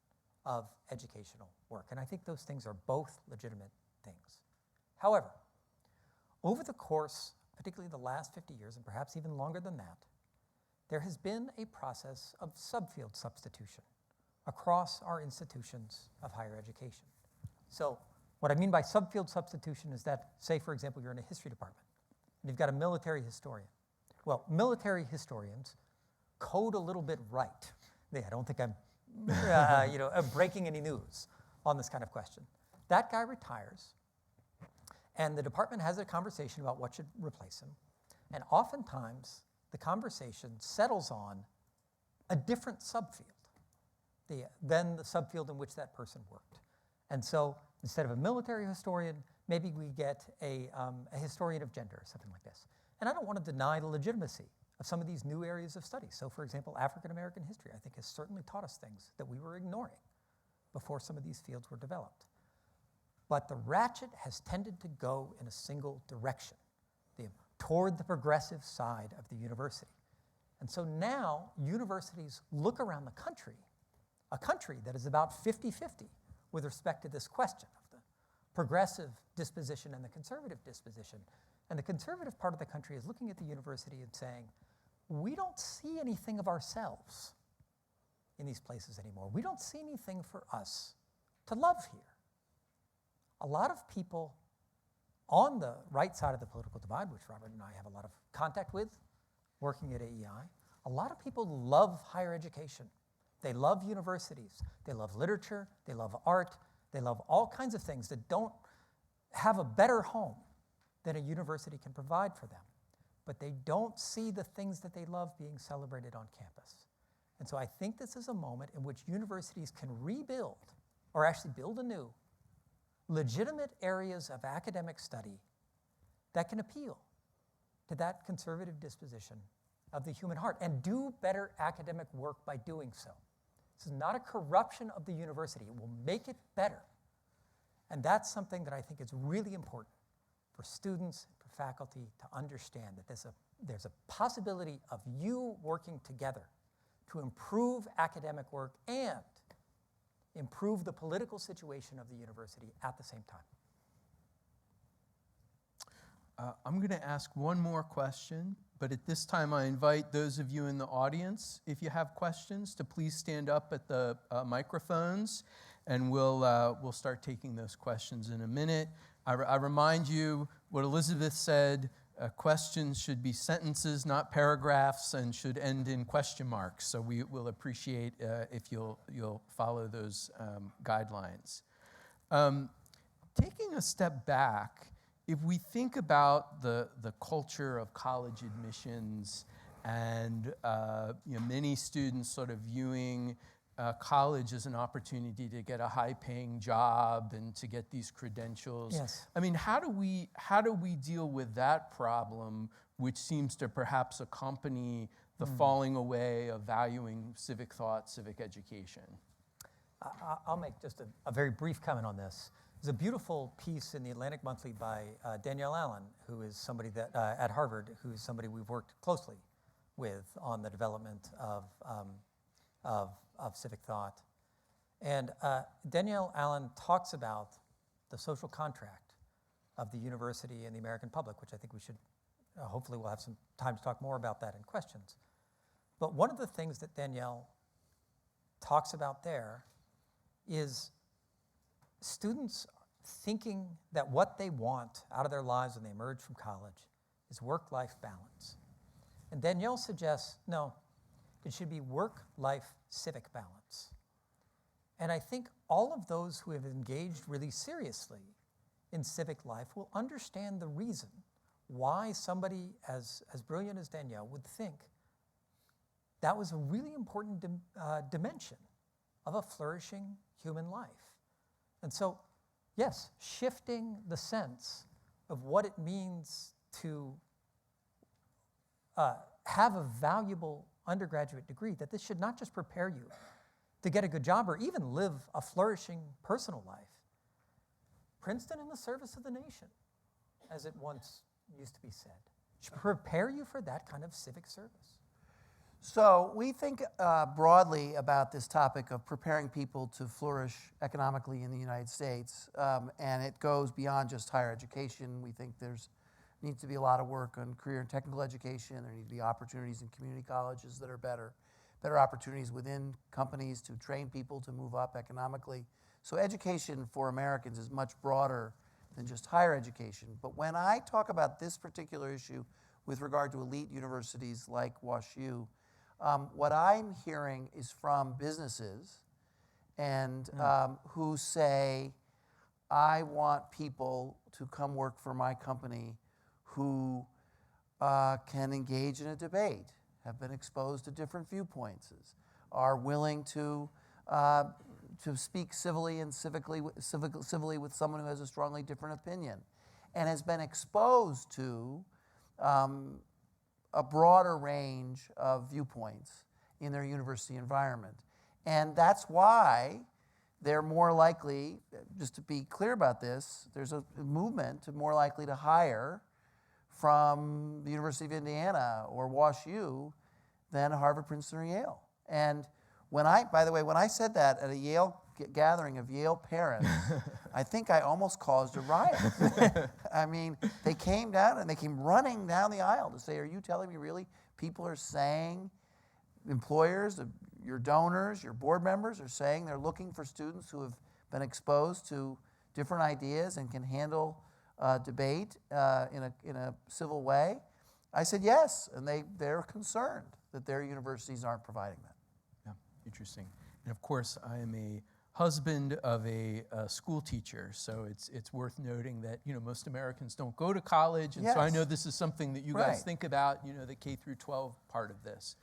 [SPEAKER 5] of educational work. And I think those things are both legitimate things. However, over the course, particularly the last 50 years, and perhaps even longer than that, there has been a process of subfield substitution across our institutions of higher education. So what I mean by subfield substitution is that, say, for example, you're in a history department, and you've got a military historian. Well, military historians code a little bit right. I don't think I'm breaking any news on this kind of question. That guy retires, and the department has a conversation about what should replace him. And oftentimes, the conversation settles on a different subfield than the subfield in which that person worked. And so instead of a military historian, maybe we get a historian of gender or something like this. And I don't want to deny the legitimacy of some of these new areas of study. So for example, African American history, I think, has certainly taught us things that we were ignoring before some of these fields were developed. But the ratchet has tended to go in a single direction, toward the progressive side of the university. And so now universities look around the country, a country that is about 50-50 with respect to this question of the progressive disposition and the conservative disposition. And the conservative part of the country is looking at the university and saying, we don't see anything of ourselves in these places anymore. We don't see anything for us to love here. A lot of people on the right side of the political divide, which Robert and I have a lot of contact with, working at AEI, a lot of people love higher education. They love universities. They love literature. They love art. They love all kinds of things that don't have a better home than a university can provide for them. But they don't see the things that they love being celebrated on campus. And so I think this is a moment in which universities can rebuild, or actually build anew, legitimate areas of academic study that can appeal to that conservative disposition of the human heart and do better academic work by doing so. This is not a corruption of the university. It will make it better. And that's something that I think is really important for students, for faculty to understand, that there's a possibility of you working together to improve academic work and improve the political situation of the university at the same time.
[SPEAKER 4] I'm going to ask one more question, but at this time I invite those of you in the audience, if you have questions, to please stand up at the microphones, and we'll start taking those questions in a minute. I remind you what Elizabeth said, questions should be sentences, not paragraphs, and should end in question marks. So we will appreciate if you'll follow those guidelines. Taking a step back, if we think about the culture of college admissions and many students sort of viewing college as an opportunity to get a high-paying job and to get these credentials.
[SPEAKER 5] Yes.
[SPEAKER 4] I mean, how do we deal with that problem, which seems to perhaps accompany the falling away of valuing civic thought, civic education?
[SPEAKER 5] I'll make just a very brief comment on this. There's a beautiful piece in the Atlantic Monthly by Danielle Allen, who is somebody that at Harvard, who's somebody we've worked closely with on the development of civic thought. And Danielle Allen talks about the social contract of the university and the American public, which I think we should, hopefully we'll have some time to talk more about that in questions. But one of the things that Danielle talks about there is students thinking that what they want out of their lives when they emerge from college is work-life balance. And Danielle suggests, no, it should be work-life civic balance. And I think all of those who have engaged really seriously in civic life will understand the reason why somebody as brilliant as Danielle would think that was a really important dimension of a flourishing human life. And so, yes, shifting the sense of what it means to have a valuable undergraduate degree, that this should not just prepare you to get a good job or even live a flourishing personal life. Princeton in the service of the nation, as it once used to be said, should prepare you for that kind of civic service.
[SPEAKER 3] So we think broadly about this topic of preparing people to flourish economically in the United States, and it goes beyond just higher education. We think needs to be a lot of work on career and technical education. There need to be opportunities in community colleges that are better opportunities within companies to train people to move up economically. So education for Americans is much broader than just higher education. But when I talk about this particular issue with regard to elite universities like WashU, what I'm hearing is from businesses and who say, I want people to come work for my company who can engage in a debate, have been exposed to different viewpoints, are willing to speak civilly and civilly with someone who has a strongly different opinion, and has been exposed to a broader range of viewpoints in their university environment. And that's why they're more likely, just to be clear about this, there's a movement to more likely to hire from the University of Indiana or WashU than Harvard, Princeton, or Yale. And by the way, when I said that at a Yale gathering of Yale parents, I think I almost caused a riot. I mean, they came down and they came running down the aisle to say, are you telling me really people are saying, employers, your donors, your board members are saying they're looking for students who have been exposed to different ideas and can handle debate in a civil way? I said yes, and they're concerned that their universities aren't providing that.
[SPEAKER 4] Yeah, interesting. And of course, I am a husband of a school teacher, so it's worth noting that most Americans don't go to college, and so I know this is something that you guys think about, the K through 12 part of this.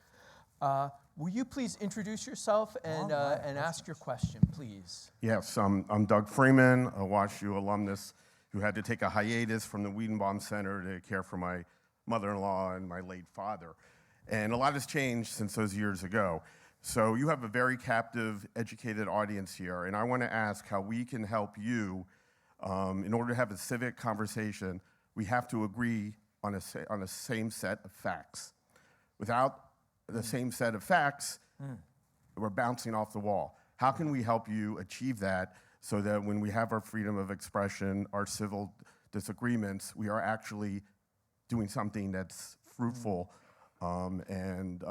[SPEAKER 4] Will you please introduce yourself and ask your question, please?
[SPEAKER 6] Yes, I'm Doug Freeman, a WashU alumnus who had to take a hiatus from the Weidenbaum Center to care for my mother-in-law and my late father. And a lot has changed since those years ago. So you have a very captive, educated audience here, and I want to ask how we can help you. In order to have a civic conversation, we have to agree on a same set of facts. Without the same set of facts, we're bouncing off the wall. How can we help you achieve that so that when we have our freedom of expression, our civil disagreements, we are actually doing something that's fruitful and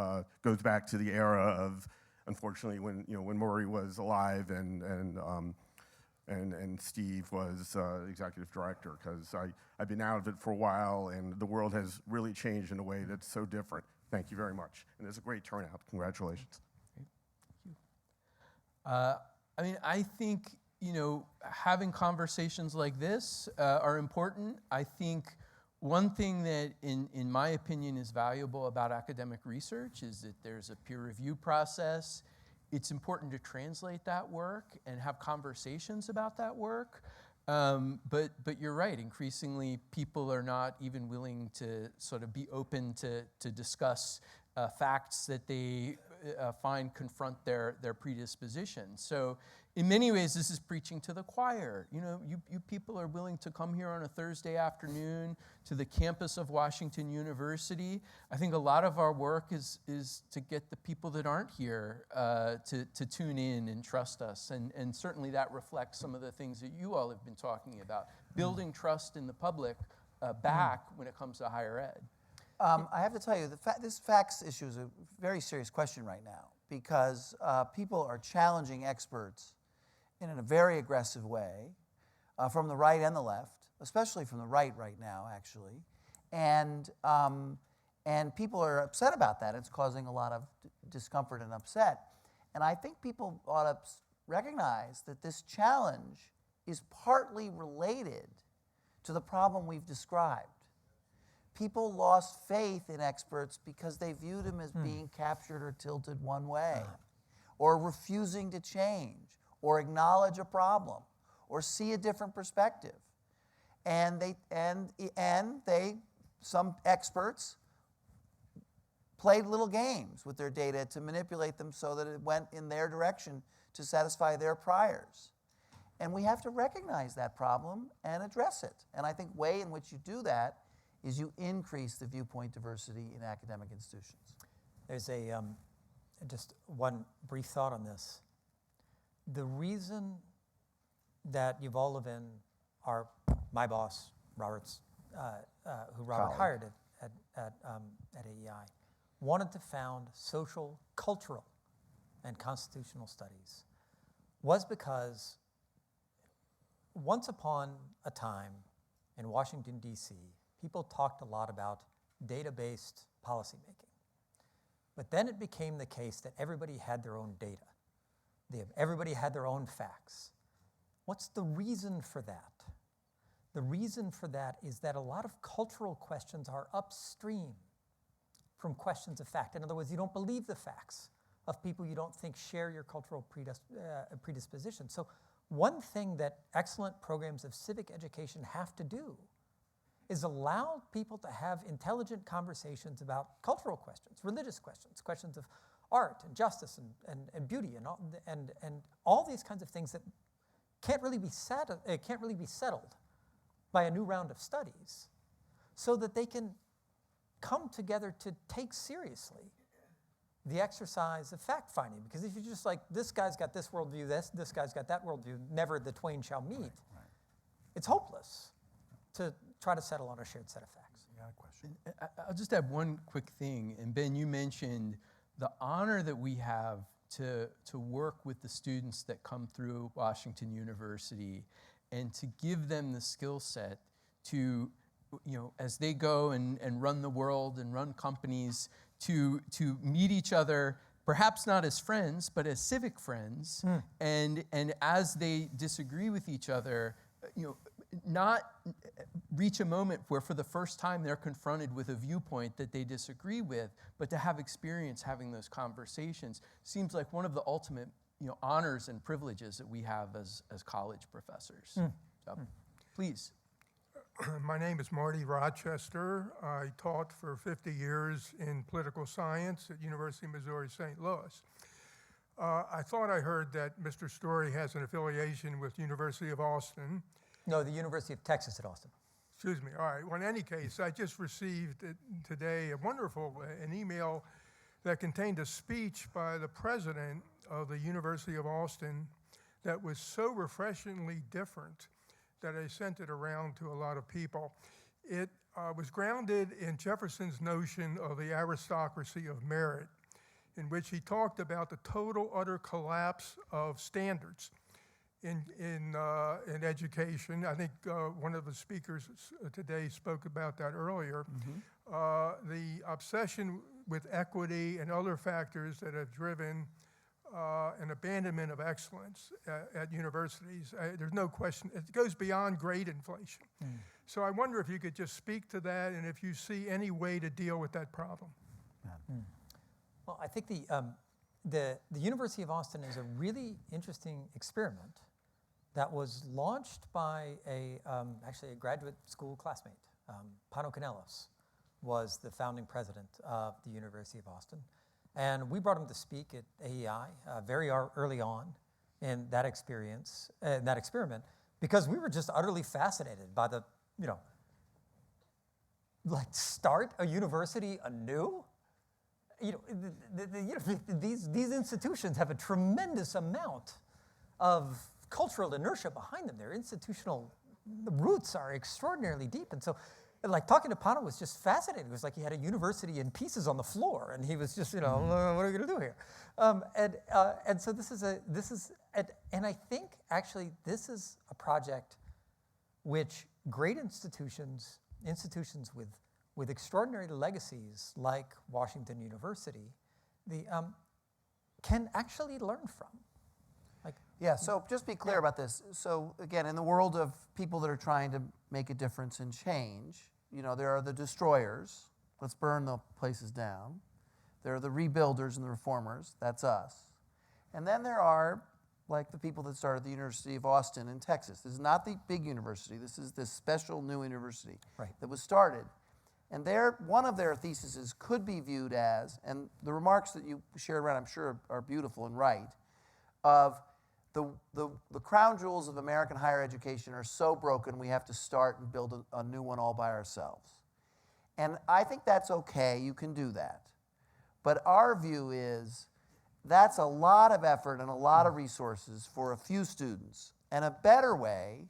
[SPEAKER 6] goes back to the era of, unfortunately, when Maury was alive and Steve was executive director, because I've been out of it for a while and the world has really changed in a way that's so different. Thank you very much. And it's a great turnout. Congratulations.
[SPEAKER 4] Great. Thank you. I think, having conversations like this are important. I think one thing that, in my opinion, is valuable about academic research is that there's a peer review process. It's important to translate that work and have conversations about that work. But you're right, increasingly people are not even willing to sort of be open to discuss facts that they find confront their predispositions. So in many ways, this is preaching to the choir. You people are willing to come here on a Thursday afternoon to the campus of Washington University. I think a lot of our work is to get the people that aren't here to tune in and trust us. And certainly that reflects some of the things that you all have been talking about, building trust in the public back when it comes to higher ed.
[SPEAKER 3] I have to tell you, this facts issue is a very serious question right now because people are challenging experts in a very aggressive way from the right and the left, especially from the right now, actually. And people are upset about that. It's causing a lot of discomfort and upset. And I think people ought to recognize that this challenge is partly related to the problem we've described. People lost faith in experts because they viewed them as being captured or tilted one way, or refusing to change, or acknowledge a problem, or see a different perspective. And some experts played little games with their data to manipulate them so that it went in their direction to satisfy their priors. And we have to recognize that problem and address it. And I think the way in which you do that is you increase the viewpoint diversity in academic institutions.
[SPEAKER 5] There's just one brief thought on this. The reason that Yuval Levin, my boss, Robert's, who Robert hired at AEI, wanted to found social, cultural, and constitutional studies was because once upon a time in Washington, D.C., people talked a lot about data-based policymaking. But then it became the case that everybody had their own data. Everybody had their own facts. What's the reason for that? The reason for that is that a lot of cultural questions are upstream from questions of fact. In other words, you don't believe the facts of people you don't think share your cultural predisposition. So one thing that excellent programs of civic education have to do is allow people to have intelligent conversations about cultural questions, religious questions, questions of art and justice and beauty and all these kinds of things that can't really be settled by a new round of studies, so that they can come together to take seriously the exercise of fact-finding. Because if you're just like, this guy's got this worldview, this guy's got that worldview, never the twain shall meet, it's hopeless to try to settle on a shared set of facts.
[SPEAKER 3] You got a question?
[SPEAKER 4] I'll just add one quick thing. And Ben, you mentioned the honor that we have to work with the students that come through Washington University and to give them the skill set to, as they go and run the world and run companies, to meet each other, perhaps not as friends, but as civic friends, and as they disagree with each other, not reach a moment where for the first time they're confronted with a viewpoint that they disagree with, but to have experience having those conversations seems like one of the ultimate honors and privileges that we have as college professors. So, please.
[SPEAKER 7] My name is Marty Rochester. I taught for 50 years in political science at University of Missouri St. Louis. I thought I heard that Mr. Storey has an affiliation with University of Austin.
[SPEAKER 5] No, the University of Texas at Austin.
[SPEAKER 7] Excuse me. All right. Well, in any case, I just received today an email that contained a speech by the president of the University of Austin that was so refreshingly different that I sent it around to a lot of people. It was grounded in Jefferson's notion of the aristocracy of merit, in which he talked about the total, utter collapse of standards in education. I think one of the speakers today spoke about that earlier. The obsession with equity and other factors that have driven an abandonment of excellence at universities. There's no question. It goes beyond grade inflation. So I wonder if you could just speak to that and if you see any way to deal with that problem.
[SPEAKER 5] Well, I think the University of Austin is a really interesting experiment that was launched by actually a graduate school classmate. Pano Canelos was the founding president of the University of Austin. And we brought him to speak at AEI very early on in that experience, that experiment, because we were just utterly fascinated by the, start a university anew. These institutions have a tremendous amount of cultural inertia behind them. Their institutional roots are extraordinarily deep. And so, talking to Pano was just fascinating. It was like he had a university in pieces on the floor, and he was just, what are we going to do here? And so and I think actually this is a project which great institutions with extraordinary legacies like Washington University, can actually learn from.
[SPEAKER 3] Yeah, so just be clear about this. So again, in the world of people that are trying to make a difference and change, there are the destroyers. Let's burn the places down. There are the rebuilders and the reformers. That's us. And then there are, like the people that started the University of Austin in Texas. This is not the big university. This is this special new university that was started. And one of their theses could be viewed as, and the remarks that you shared around, I'm sure, are beautiful and right, of the crown jewels of American higher education are so broken we have to start and build a new one all by ourselves. And I think that's okay, you can do that. But our view is that's a lot of effort and a lot of resources for a few students. And a better way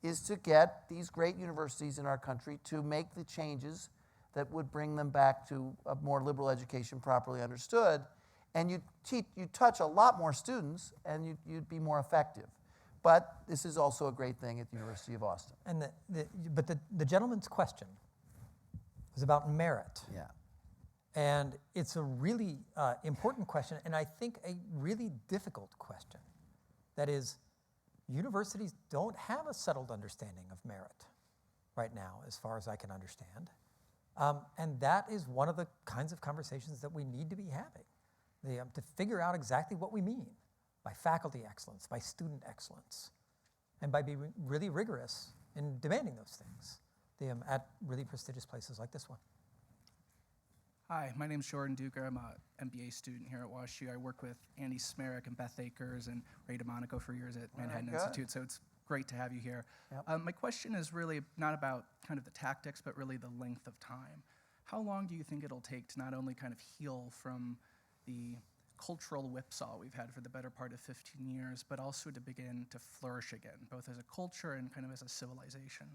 [SPEAKER 3] is to get these great universities in our country to make the changes that would bring them back to a more liberal education properly understood. And you touch a lot more students, and you'd be more effective. But this is also a great thing at the University of Austin.
[SPEAKER 5] And but the gentleman's question was about merit.
[SPEAKER 3] Yeah.
[SPEAKER 5] And it's a really important question, and I think a really difficult question. That is, universities don't have a settled understanding of merit right now, as far as I can understand. And that is one of the kinds of conversations that we need to be having. To figure out exactly what we mean by faculty excellence, by student excellence, and by being really rigorous in demanding those things at really prestigious places like this one.
[SPEAKER 8] Hi, my name's Jordan Duker. I'm an MBA student here at WashU. I work with Andy Smerrick and Beth Akers and Ray DeMonico for years at Manhattan Institute, so it's great to have you here.
[SPEAKER 3] Yep.
[SPEAKER 8] My question is really not about kind of the tactics, but really the length of time. How long do you think it'll take to not only kind of heal from the cultural whipsaw we've had for the better part of 15 years, but also to begin to flourish again, both as a culture and kind of as a civilization?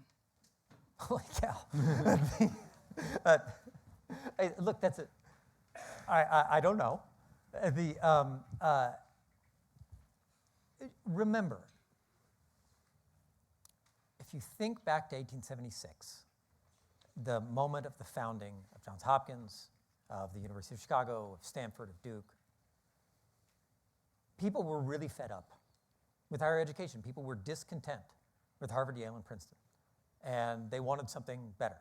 [SPEAKER 5] Holy cow. Look, that's it. I don't know. Remember, if you think back to 1876, the moment of the founding of Johns Hopkins, of the University of Chicago, of Stanford, of Duke, people were really fed up with higher education. People were discontent with Harvard, Yale, and Princeton, and they wanted something better.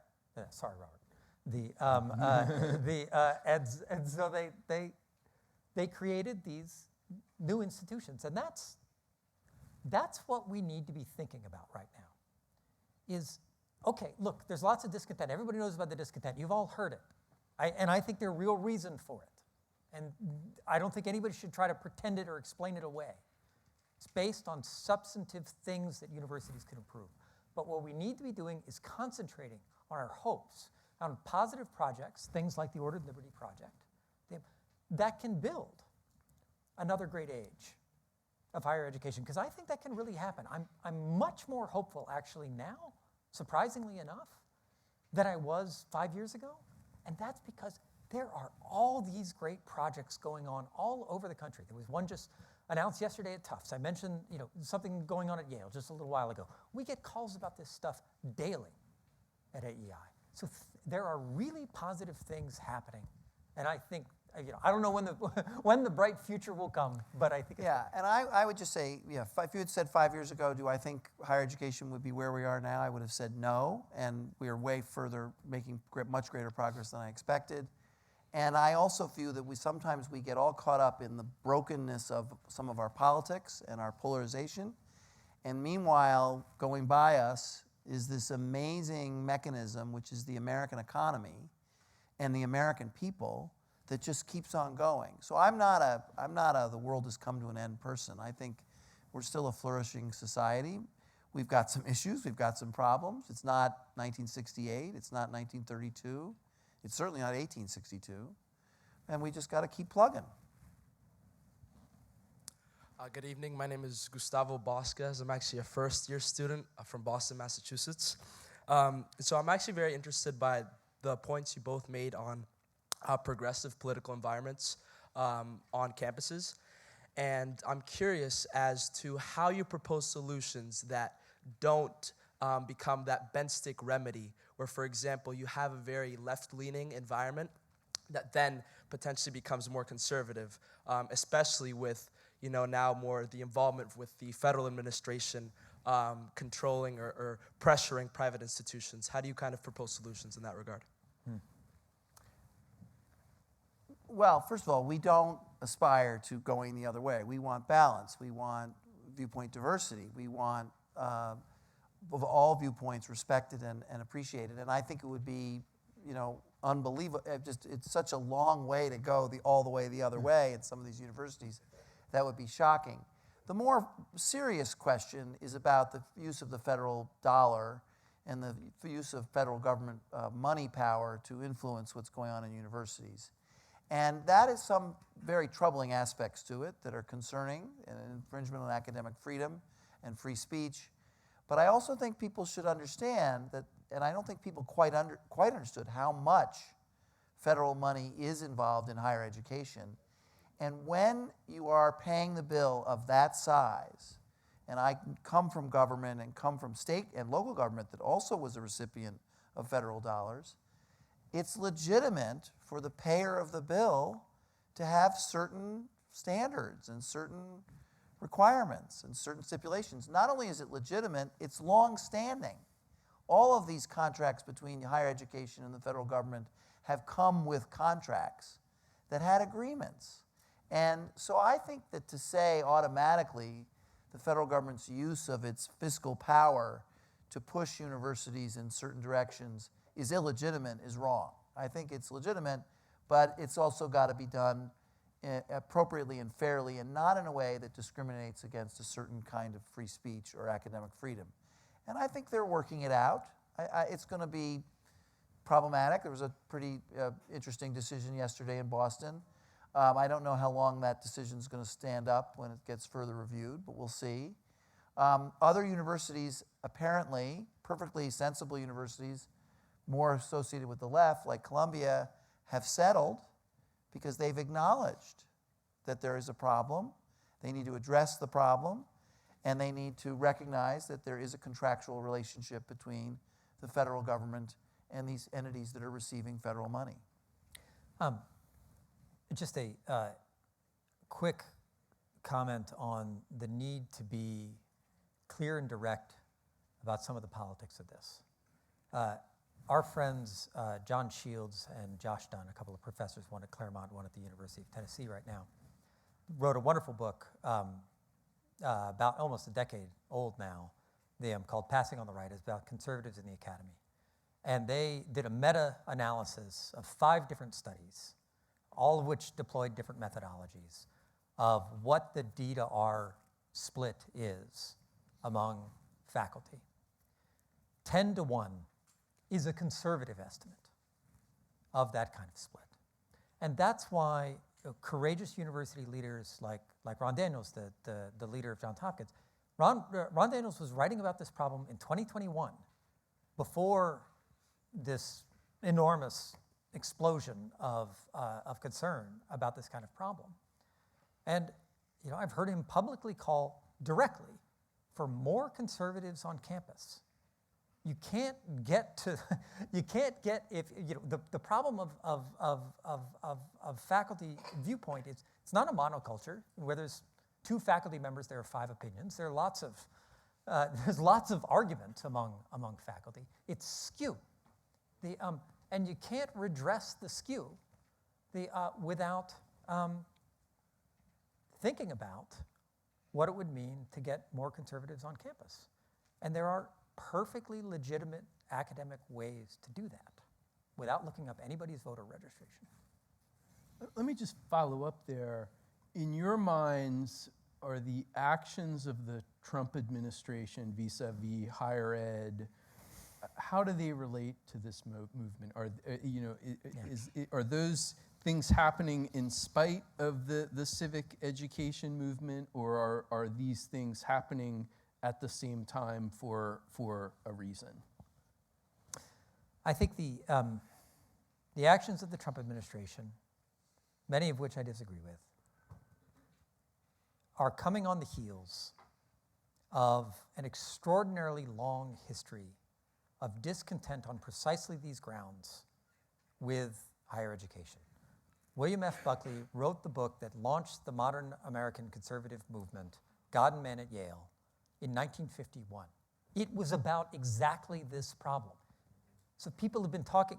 [SPEAKER 5] Sorry, Robert. And so they created these new institutions, and that's what we need to be thinking about right now. Is okay. Look, there's lots of discontent. Everybody knows about the discontent. You've all heard it, and I think there's real reason for it. And I don't think anybody should try to pretend it or explain it away. It's based on substantive things that universities can improve. But what we need to be doing is concentrating on our hopes, on positive projects, things like the Ordered Liberty Project, that can build another great age of higher education. Because I think that can really happen. I'm much more hopeful actually now, surprisingly enough, than I was 5 years ago. And that's because there are all these great projects going on all over the country. There was one just announced yesterday at Tufts. I mentioned something going on at Yale just a little while ago. We get calls about this stuff daily at AEI. So there are really positive things happening. And I think, I don't know when the bright future will come, but I think it's
[SPEAKER 3] and I would just say, if you had said 5 years ago, do I think higher education would be where we are now, I would have said no, and we are way further, making much greater progress than I expected. And I also feel that sometimes we get all caught up in the brokenness of some of our politics and our polarization, and meanwhile, going by us is this amazing mechanism, which is the American economy and the American people, that just keeps on going. So I'm not a the world has come to an end person. I think we're still a flourishing society. We've got some issues, we've got some problems. It's not 1968, it's not 1932, it's certainly not 1862, and we just got to keep plugging.
[SPEAKER 9] Good evening, my name is Gustavo Bosquez. I'm actually a first-year student from Boston, Massachusetts. So I'm actually very interested by the points you both made on progressive political environments on campuses. And I'm curious as to how you propose solutions that don't become that bent stick remedy, where, for example, you have a very left-leaning environment that then potentially becomes more conservative, especially with now more the involvement with the federal administration controlling or pressuring private institutions. How do you kind of propose solutions in that regard?
[SPEAKER 3] Well, first of all, we don't aspire to going the other way. We want balance. We want viewpoint diversity. We want of all viewpoints respected and appreciated. And I think it would be, unbelievable. It's such a long way to go all the way the other way in some of these universities. That would be shocking. The more serious question is about the use of the federal dollar and the use of federal government money power to influence what's going on in universities. And that is some very troubling aspects to it that are concerning, an infringement on academic freedom and free speech. But I also think people should understand that, and I don't think people quite understood how much federal money is involved in higher education. And when you are paying the bill of that size, and I come from government and come from state and local government that also was a recipient of federal dollars, it's legitimate for the payer of the bill to have certain standards and certain requirements and certain stipulations. Not only is it legitimate, it's long-standing. All of these contracts between higher education and the federal government have come with contracts that had agreements. And so I think that to say automatically the federal government's use of its fiscal power to push universities in certain directions is illegitimate is wrong. I think it's legitimate, but it's also got to be done appropriately and fairly, and not in a way that discriminates against a certain kind of free speech or academic freedom. And I think they're working it out. It's going to be problematic. There was a pretty interesting decision yesterday in Boston. I don't know how long that decision is going to stand up when it gets further reviewed, but we'll see. Other universities, apparently, perfectly sensible universities, more associated with the left, like Columbia, have settled because they've acknowledged that there is a problem. They need to address the problem, and they need to recognize that there is a contractual relationship between the federal government and these entities that are receiving federal money.
[SPEAKER 5] Just a quick comment on the need to be clear and direct about some of the politics of this. Our friends John Shields and Josh Dunn, a couple of professors, one at Claremont, one at the University of Tennessee right now, wrote a wonderful book about almost a decade old now, called Passing on the Right. It's about conservatives in the academy. And they did a meta-analysis of 5 different studies, all of which deployed different methodologies of what the D to R split is among faculty. 10 to 1 is a conservative estimate of that kind of split. And that's why courageous university leaders like Ron Daniels, the leader of Johns Hopkins, Ron Daniels was writing about this problem in 2021, before this enormous explosion of concern about this kind of problem. And I've heard him publicly call directly for more conservatives on campus. You can't get if the problem of faculty viewpoint is it's not a monoculture where there's 2 faculty members, there are 5 opinions. There are there's lots of argument among faculty. It's skew. And you can't redress the skew without thinking about what it would mean to get more conservatives on campus. And there are perfectly legitimate academic ways to do that without looking up anybody's voter registration.
[SPEAKER 4] Let me just follow up there. In your minds, are the actions of the Trump administration vis-a-vis higher ed, how do they relate to this movement? Are those things happening in spite of the civic education movement, or are these things happening at the same time for a reason?
[SPEAKER 5] I think the actions of the Trump administration, many of which I disagree with, are coming on the heels of an extraordinarily long history of discontent on precisely these grounds with higher education. William F. Buckley wrote the book that launched the modern American conservative movement, God and Man at Yale, in 1951. It was about exactly this problem. So people have been talking,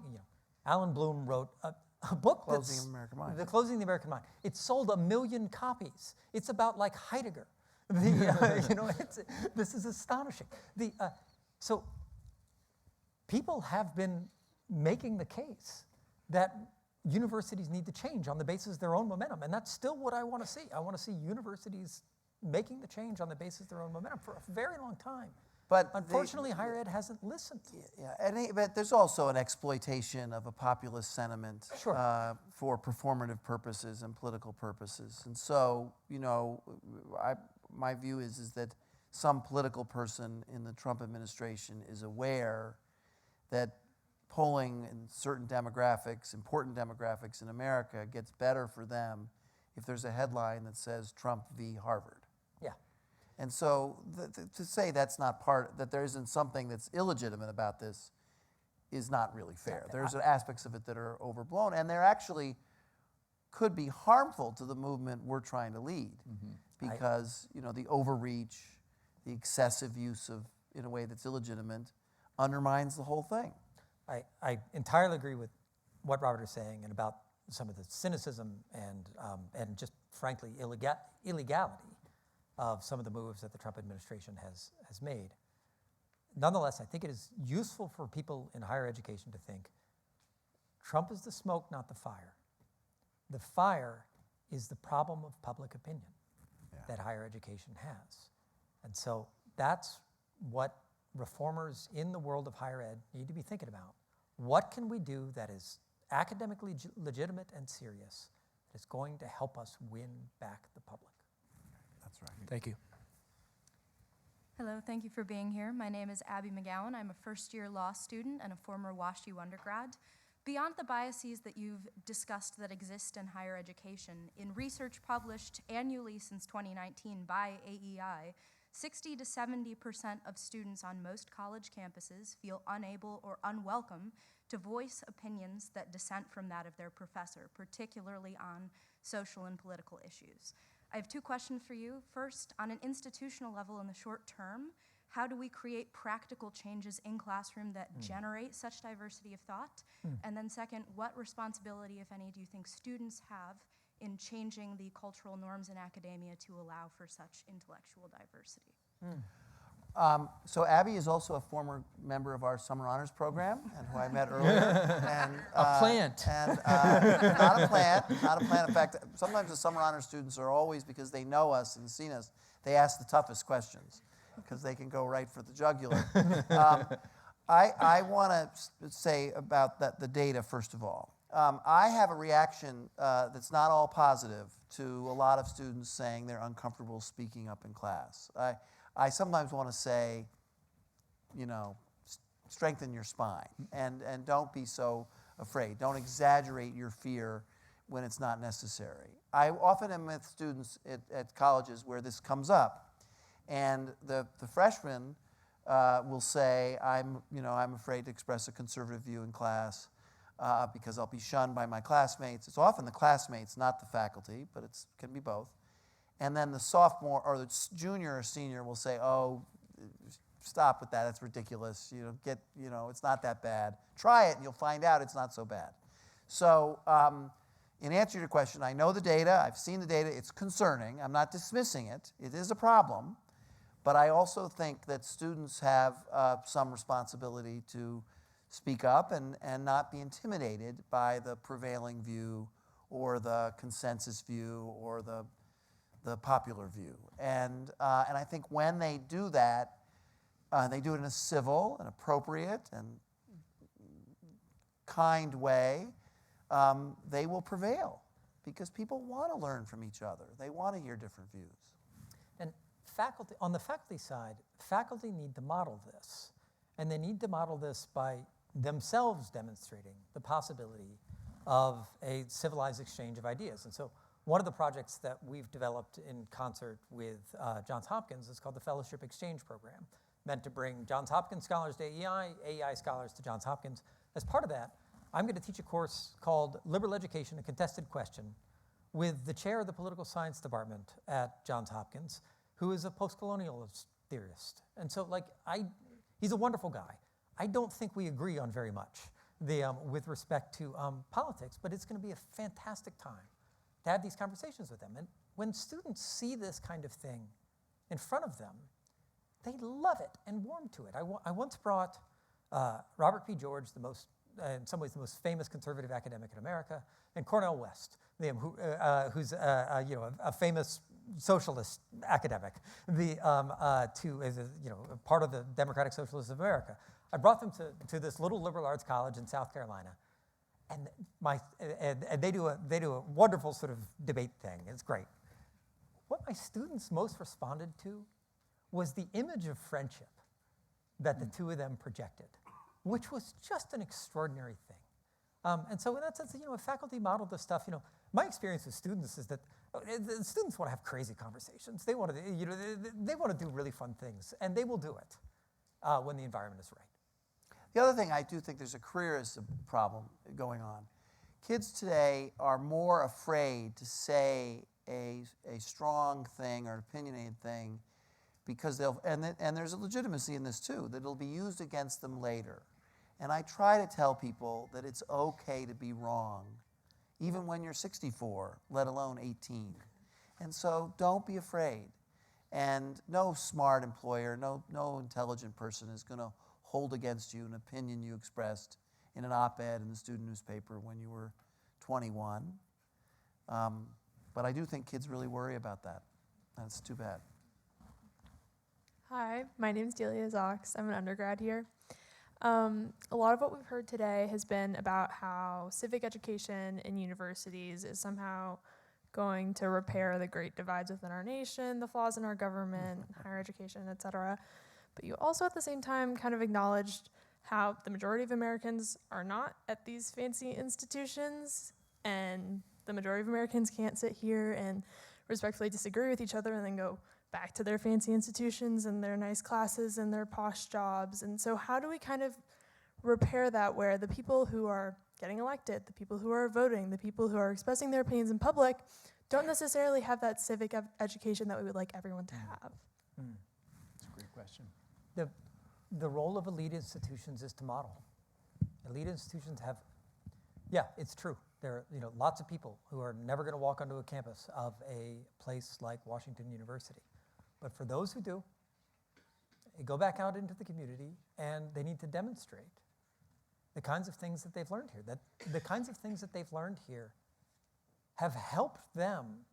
[SPEAKER 5] Alan Bloom wrote a book
[SPEAKER 3] Closing
[SPEAKER 5] that's
[SPEAKER 3] of the American Mind.
[SPEAKER 5] The Closing of the American Mind. It sold 1 million copies. It's about like Heidegger. This is astonishing. So people have been making the case that universities need to change on the basis of their own momentum, and that's still what I want to see. I want to see universities making the change on the basis of their own momentum for a very long time.
[SPEAKER 3] But
[SPEAKER 5] unfortunately, higher ed hasn't listened.
[SPEAKER 3] But there's also an exploitation of a populist sentiment
[SPEAKER 5] Sure.
[SPEAKER 3] For performative purposes and political purposes. And so, my view is that some political person in the Trump administration is aware that polling in certain demographics, important demographics in America, gets better for them if there's a headline that says Trump v. Harvard.
[SPEAKER 5] Yeah.
[SPEAKER 3] And so to say that there isn't something that's illegitimate about this is not really fair. There's aspects of it that are overblown, and they're actually could be harmful to the movement we're trying to lead, because the overreach, the excessive use of in a way that's illegitimate, undermines the whole thing.
[SPEAKER 5] I entirely agree with what Robert is saying and about some of the cynicism and just frankly illegality of some of the moves that the Trump administration has made. Nonetheless, I think it is useful for people in higher education to think Trump is the smoke, not the fire. The fire is the problem of public opinion that higher education has. And so that's what reformers in the world of higher ed need to be thinking about. What can we do that is academically legitimate and serious, that is going to help us win back the public?
[SPEAKER 3] That's right.
[SPEAKER 9] Thank you.
[SPEAKER 10] Hello, thank you for being here. My name is Abby McGowan. I'm a first-year law student and a former WashU undergrad. Beyond the biases that you've discussed that exist in higher education, in research published annually since 2019 by AEI, 60 to 70% of students on most college campuses feel unable or unwelcome to voice opinions that dissent from that of their professor, particularly on social and political issues. I have two questions for you. First, on an institutional level in the short term, how do we create practical changes in classroom that generate such diversity of thought? And then second, what responsibility, if any, do you think students have in changing the cultural norms in academia to allow for such intellectual diversity?
[SPEAKER 3] So Abby is also a former member of our Summer Honors Program, and who I met earlier. And,
[SPEAKER 4] A plant.
[SPEAKER 3] And not a plant. In fact, sometimes the Summer Honors students are always, because they know us and seen us, they ask the toughest questions, because they can go right for the jugular. I want to say about the data, first of all. I have a reaction that's not all positive to a lot of students saying they're uncomfortable speaking up in class. I sometimes want to say, strengthen your spine and don't be so afraid. Don't exaggerate your fear when it's not necessary. I often am with students at colleges where this comes up, and the freshmen will say, I'm afraid to express a conservative view in class because I'll be shunned by my classmates. It's often the classmates, not the faculty, but it can be both. And then the sophomore or the junior or senior will say, oh, stop with that, that's ridiculous. It's not that bad. Try it and you'll find out it's not so bad. So in answer to your question, I know the data, I've seen the data, it's concerning. I'm not dismissing it. It is a problem. But I also think that students have some responsibility to speak up and not be intimidated by the prevailing view or the consensus view or the popular view. And I think when they do that, they do it in a civil and appropriate and kind way, they will prevail because people want to learn from each other. They want to hear different views.
[SPEAKER 5] And faculty, on the faculty side, faculty need to model this. And they need to model this by themselves demonstrating the possibility of a civilized exchange of ideas. And so One of the projects that we've developed in concert with Johns Hopkins is called the Fellowship Exchange Program, meant to bring Johns Hopkins scholars to AEI, AEI scholars to Johns Hopkins. As part of that, I'm going to teach a course called Liberal Education, a Contested Question, with the chair of the Political Science Department at Johns Hopkins, who is a post-colonialist theorist. And so, he's a wonderful guy. I don't think we agree on very much with respect to politics, but it's going to be a fantastic time to have these conversations with them. And when students see this kind of thing in front of them, they love it and warm to it. I once brought Robert P. George, in some ways the most famous conservative academic in America, and Cornel West, who's a famous socialist academic, part of the Democratic Socialists of America. I brought them to this little liberal arts college in South Carolina, and they do a wonderful sort of debate thing. It's great. What my students most responded to was the image of friendship that the two of them projected, which was just an extraordinary thing. And so in that sense, if faculty modeled this stuff, my experience with students is that the students want to have crazy conversations. They want to do really fun things, and they will do it when the environment is right.
[SPEAKER 3] The other thing, I do think there's a careerism problem going on. Kids today are more afraid to say a strong thing or opinionated thing because and there's a legitimacy in this too, that it'll be used against them later. And I try to tell people that it's okay to be wrong, even when you're 64, let alone 18. And so don't be afraid. And no smart employer, no intelligent person is going to hold against you an opinion you expressed in an op-ed in the student newspaper when you were 21. But I do think kids really worry about that. That's too bad.
[SPEAKER 11] Hi, my name is Delia Zox. I'm an undergrad here. A lot of what we've heard today has been about how civic education in universities is somehow going to repair the great divides within our nation, the flaws in our government, higher education, et cetera. But you also at the same time kind of acknowledged how the majority of Americans are not at these fancy institutions, and the majority of Americans can't sit here and respectfully disagree with each other and then go back to their fancy institutions and their nice classes and their posh jobs. And so how do we kind of repair that, where the people who are getting elected, the people who are voting, the people who are expressing their opinions in public don't necessarily have that civic education that we would like everyone to have?
[SPEAKER 4] That's a great question.
[SPEAKER 5] The role of elite institutions is to model. Elite institutions have, it's true. There are lots of people who are never going to walk onto a campus of a place like Washington University. But for those who do, they go back out into the community and they need to demonstrate the kinds of things that they've learned here. That the kinds of things that they've learned here have helped them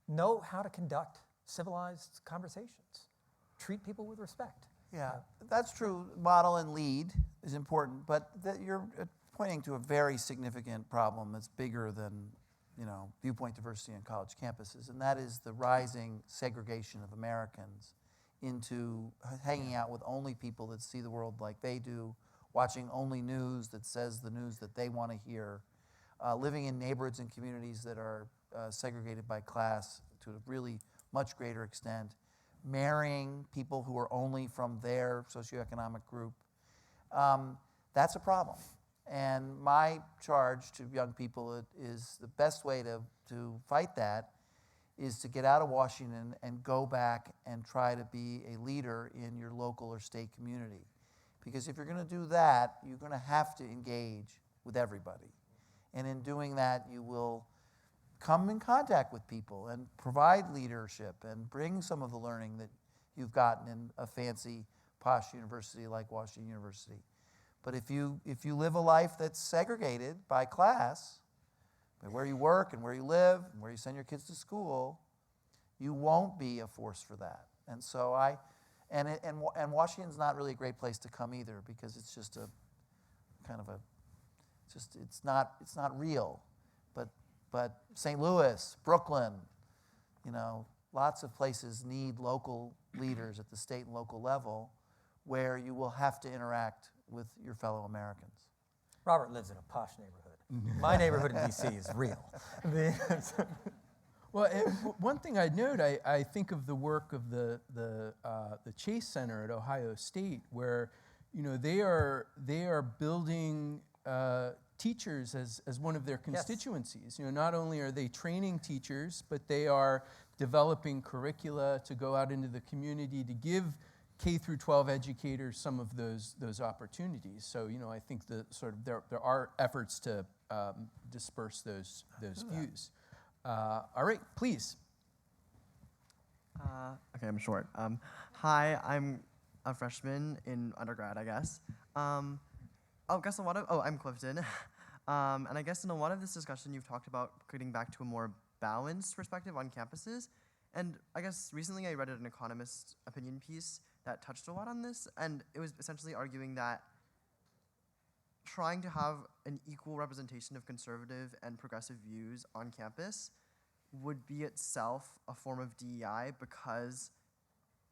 [SPEAKER 5] know how to conduct civilized conversations, treat people with respect.
[SPEAKER 3] Yeah, that's true. Model and lead is important, but you're pointing to a very significant problem that's bigger than, viewpoint diversity on college campuses, and that is the rising segregation of Americans into hanging out with only people that see the world like they do, watching only news that says the news that they want to hear, living in neighborhoods and communities that are segregated by class to a really much greater extent, marrying people who are only from their socioeconomic group. That's a problem. And my charge to young people is the best way to fight that is to get out of Washington and go back and try to be a leader in your local or state community. Because if you're going to do that, you're going to have to engage with everybody. And in doing that, you will come in contact with people and provide leadership and bring some of the learning that you've gotten in a fancy, posh university like Washington University. But if you live a life that's segregated by class, by where you work and where you live and where you send your kids to school, you won't be a force for that. And so and Washington's not really a great place to come either, because it's just it's not real. But St. Louis, Brooklyn, lots of places need local leaders at the state and local level where you will have to interact with your fellow Americans.
[SPEAKER 5] Robert lives in a posh neighborhood. My neighborhood in D.C. is real.
[SPEAKER 4] Well, one thing I'd note, I think of the work of the Chase Center at Ohio State, where they are building teachers as one of their constituencies. Not only are they training teachers, but they are developing curricula to go out into the community to give K through 12 educators some of those opportunities. So I think there are efforts to disperse those views. All right, please.
[SPEAKER 12] Okay, I'm short. Hi, I'm a freshman in undergrad, I guess. I'm Clifton. And I guess in a lot of this discussion, you've talked about getting back to a more balanced perspective on campuses. And I guess recently I read an Economist opinion piece that touched a lot on this, and it was essentially arguing that trying to have an equal representation of conservative and progressive views on campus would be itself a form of DEI, because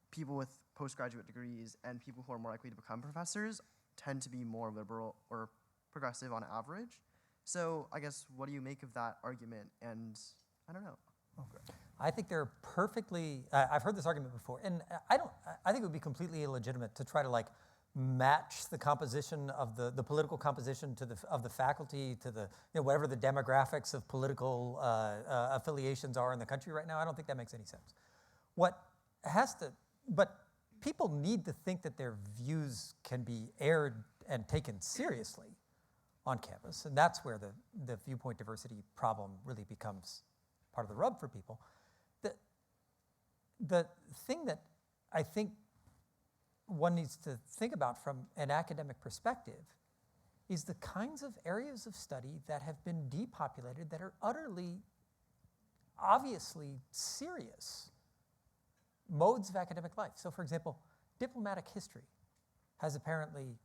[SPEAKER 12] people with postgraduate degrees and people who are more likely to become professors tend to be more liberal or progressive on average. So I guess, what do you make of that argument? And I don't know.
[SPEAKER 5] I think they're perfectly, I've heard this argument before, and I think it would be completely illegitimate to try to match the composition of the political composition of the faculty to the, whatever the demographics of political affiliations are in the country right now. I don't think that makes any sense. But people need to think that their views can be aired and taken seriously on campus, and that's where the viewpoint diversity problem really becomes part of the rub for people. The thing that I think one needs to think about from an academic perspective is the kinds of areas of study that have been depopulated that are utterly, obviously serious modes of academic life. So for example, diplomatic history has apparently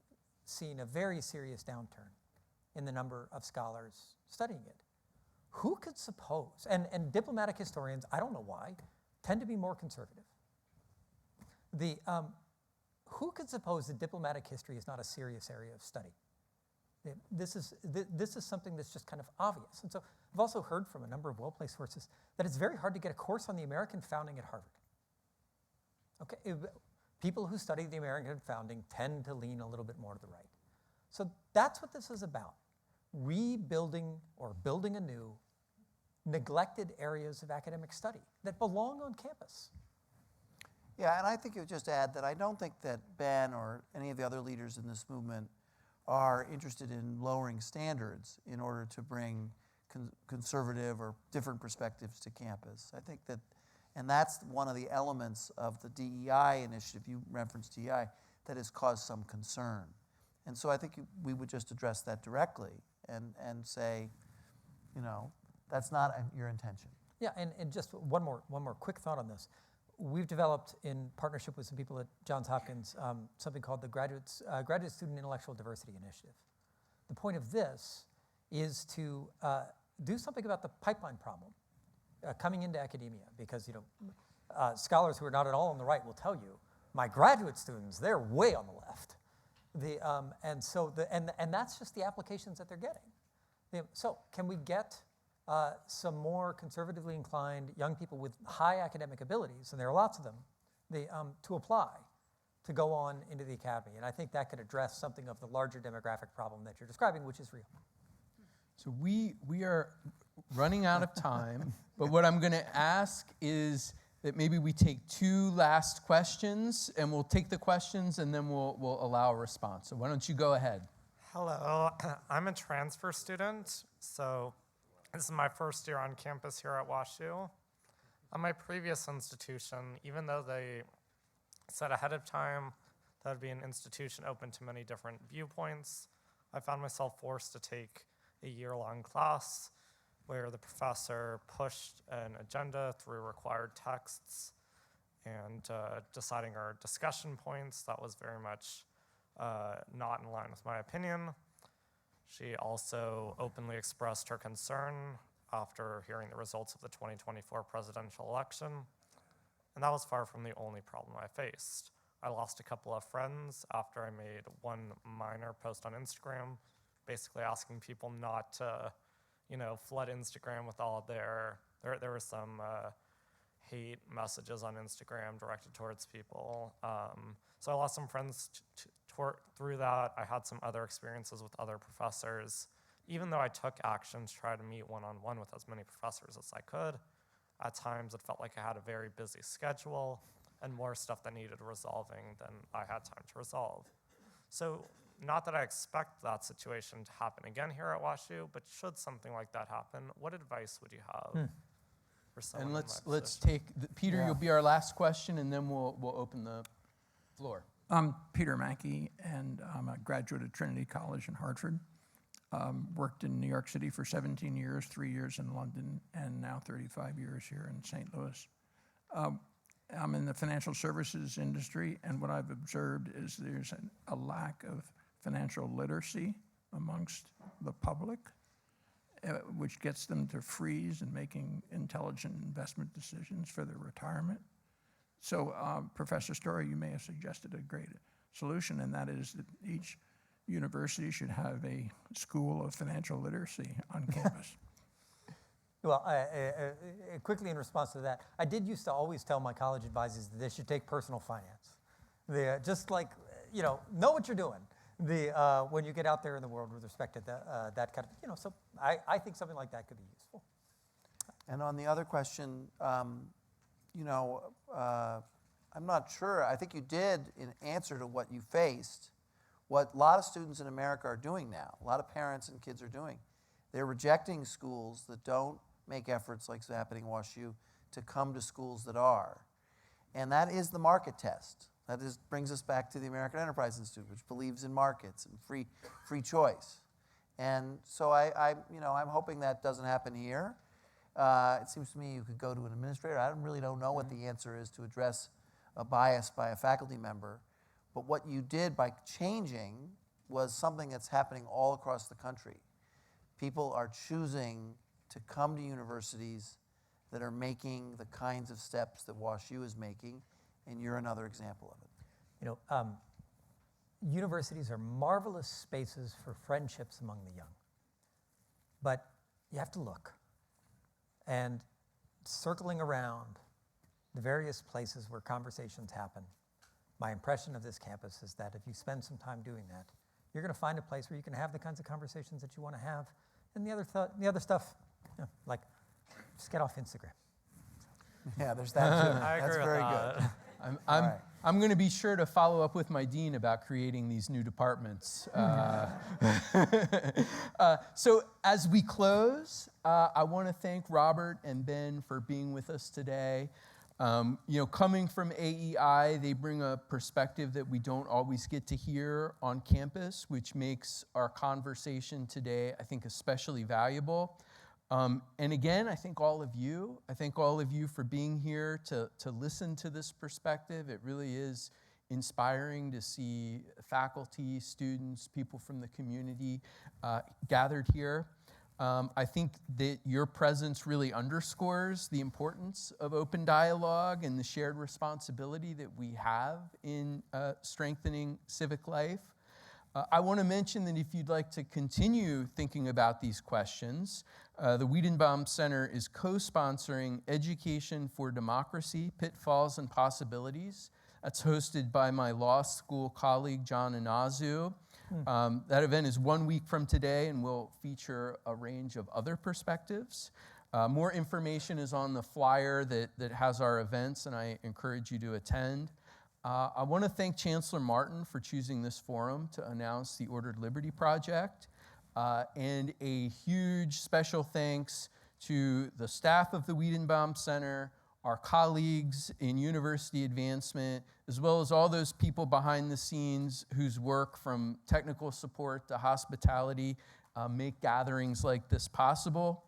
[SPEAKER 5] seen a very serious downturn in the number of scholars studying it. Who could suppose, and diplomatic historians, I don't know why, tend to be more conservative. Who could suppose that diplomatic history is not a serious area of study? This is something that's just kind of obvious. And so I've also heard from a number of well-placed sources that it's very hard to get a course on the American founding at Harvard. Okay, people who study the American founding tend to lean a little bit more to the right. So that's what this is about. Rebuilding or building anew neglected areas of academic study that belong on campus.
[SPEAKER 3] Yeah, and I think you would just add that I don't think that Ben or any of the other leaders in this movement are interested in lowering standards in order to bring conservative or different perspectives to campus. I think that, and that's one of the elements of the DEI initiative, you referenced DEI, that has caused some concern. And so I think we would just address that directly and say, that's not your intention.
[SPEAKER 5] Yeah, and just one more quick thought on this. We've developed, in partnership with some people at Johns Hopkins, something called the Graduate Student Intellectual Diversity Initiative. The point of this is to do something about the pipeline problem coming into academia, because scholars who are not at all on the right will tell you, my graduate students, they're way on the left. And that's just the applications that they're getting. So can we get some more conservatively inclined young people with high academic abilities, and there are lots of them, to apply to go on into the academy? And I think that could address something of the larger demographic problem that you're describing, which is real.
[SPEAKER 4] So we are running out of time, but what I'm going to ask is that maybe we take two last questions, and we'll take the questions, and then we'll allow a response. So why don't you go ahead?
[SPEAKER 13] Hello, I'm a transfer student, so this is my first year on campus here at WashU. On my previous institution, even though they said ahead of time that would be an institution open to many different viewpoints, I found myself forced to take a year-long class where the professor pushed an agenda through required texts and deciding our discussion points. That was very much not in line with my opinion. She also openly expressed her concern after hearing the results of the 2024 presidential election, and that was far from the only problem I faced. I lost a couple of friends after I made one minor post on Instagram, basically asking people not to, flood Instagram with all of their there were some hate messages on Instagram directed towards people. So I lost some friends through that. I had some other experiences with other professors. Even though I took action to try to meet one-on-one with as many professors as I could, at times it felt like I had a very busy schedule and more stuff that needed resolving than I had time to resolve. So not that I expect that situation to happen again here at WashU, but should something like that happen, what advice would you have for someone
[SPEAKER 4] And
[SPEAKER 13] in my
[SPEAKER 4] let's
[SPEAKER 13] position?
[SPEAKER 4] take, Peter, you'll be our last question, and then we'll open the floor.
[SPEAKER 14] I'm Peter Mackey, and I'm a graduate of Trinity College in Hartford. Worked in New York City for 17 years, 3 years in London, and now 35 years here in St. Louis. I'm in the financial services industry, and what I've observed is there's a lack of financial literacy amongst the public, which gets them to freeze in making intelligent investment decisions for their retirement. So Professor Storey, you may have suggested a great solution, and that is that each university should have a school of financial literacy on campus.
[SPEAKER 5] Well, quickly in response to that, I did used to always tell my college advisors that they should take personal finance. Just like, know what you're doing when you get out there in the world with respect to that kind of, so I think something like that could be useful.
[SPEAKER 3] And on the other question, I'm not sure. I think you did in answer to what you faced, what a lot of students in America are doing now, a lot of parents and kids are doing. They're rejecting schools that don't make efforts like is happening at WashU to come to schools that are. And that is the market test. That brings us back to the American Enterprise Institute, which believes in markets and free choice. And so I'm hoping that doesn't happen here. It seems to me you could go to an administrator. I really don't know what the answer is to address a bias by a faculty member. But what you did by changing was something that's happening all across the country. People are choosing to come to universities that are making the kinds of steps that WashU is making, and you're another example of it.
[SPEAKER 5] Universities are marvelous spaces for friendships among the young. But you have to look. And circling around the various places where conversations happen, my impression of this campus is that if you spend some time doing that, you're going to find a place where you can have the kinds of conversations that you want to have. And the other stuff, like just get off Instagram.
[SPEAKER 3] Yeah, there's that too.
[SPEAKER 13] I agree
[SPEAKER 3] That's
[SPEAKER 13] with
[SPEAKER 3] very
[SPEAKER 13] that.
[SPEAKER 3] good.
[SPEAKER 4] I'm going to be sure to follow up with my dean about creating these new departments. So as we close, I want to thank Robert and Ben for being with us today. Coming from AEI, they bring a perspective that we don't always get to hear on campus, which makes our conversation today, I think, especially valuable. And again, I thank all of you for being here to listen to this perspective. It really is inspiring to see faculty, students, people from the community gathered here. I think that your presence really underscores the importance of open dialogue and the shared responsibility that we have in strengthening civic life. I want to mention that if you'd like to continue thinking about these questions, the Weidenbaum Center is co-sponsoring Education for Democracy, Pitfalls and Possibilities. That's hosted by my law school colleague, John Inazu. That event is 1 week from today and will feature a range of other perspectives. More information is on the flyer that has our events, and I encourage you to attend. I want to thank Chancellor Martin for choosing this forum to announce the Ordered Liberty Project, and a huge special thanks to the staff of the Weidenbaum Center, our colleagues in university advancement, as well as all those people behind the scenes whose work from technical support to hospitality make gatherings like this possible.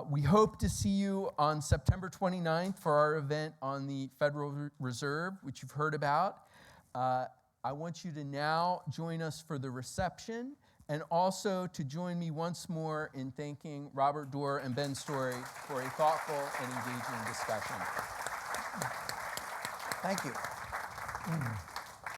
[SPEAKER 4] We hope to see you on September 29th for our event on the Federal Reserve, which you've heard about. I want you to now join us for the reception, and also to join me once more in thanking Robert Doar and Ben Storey for a thoughtful and engaging discussion.
[SPEAKER 3] Thank you.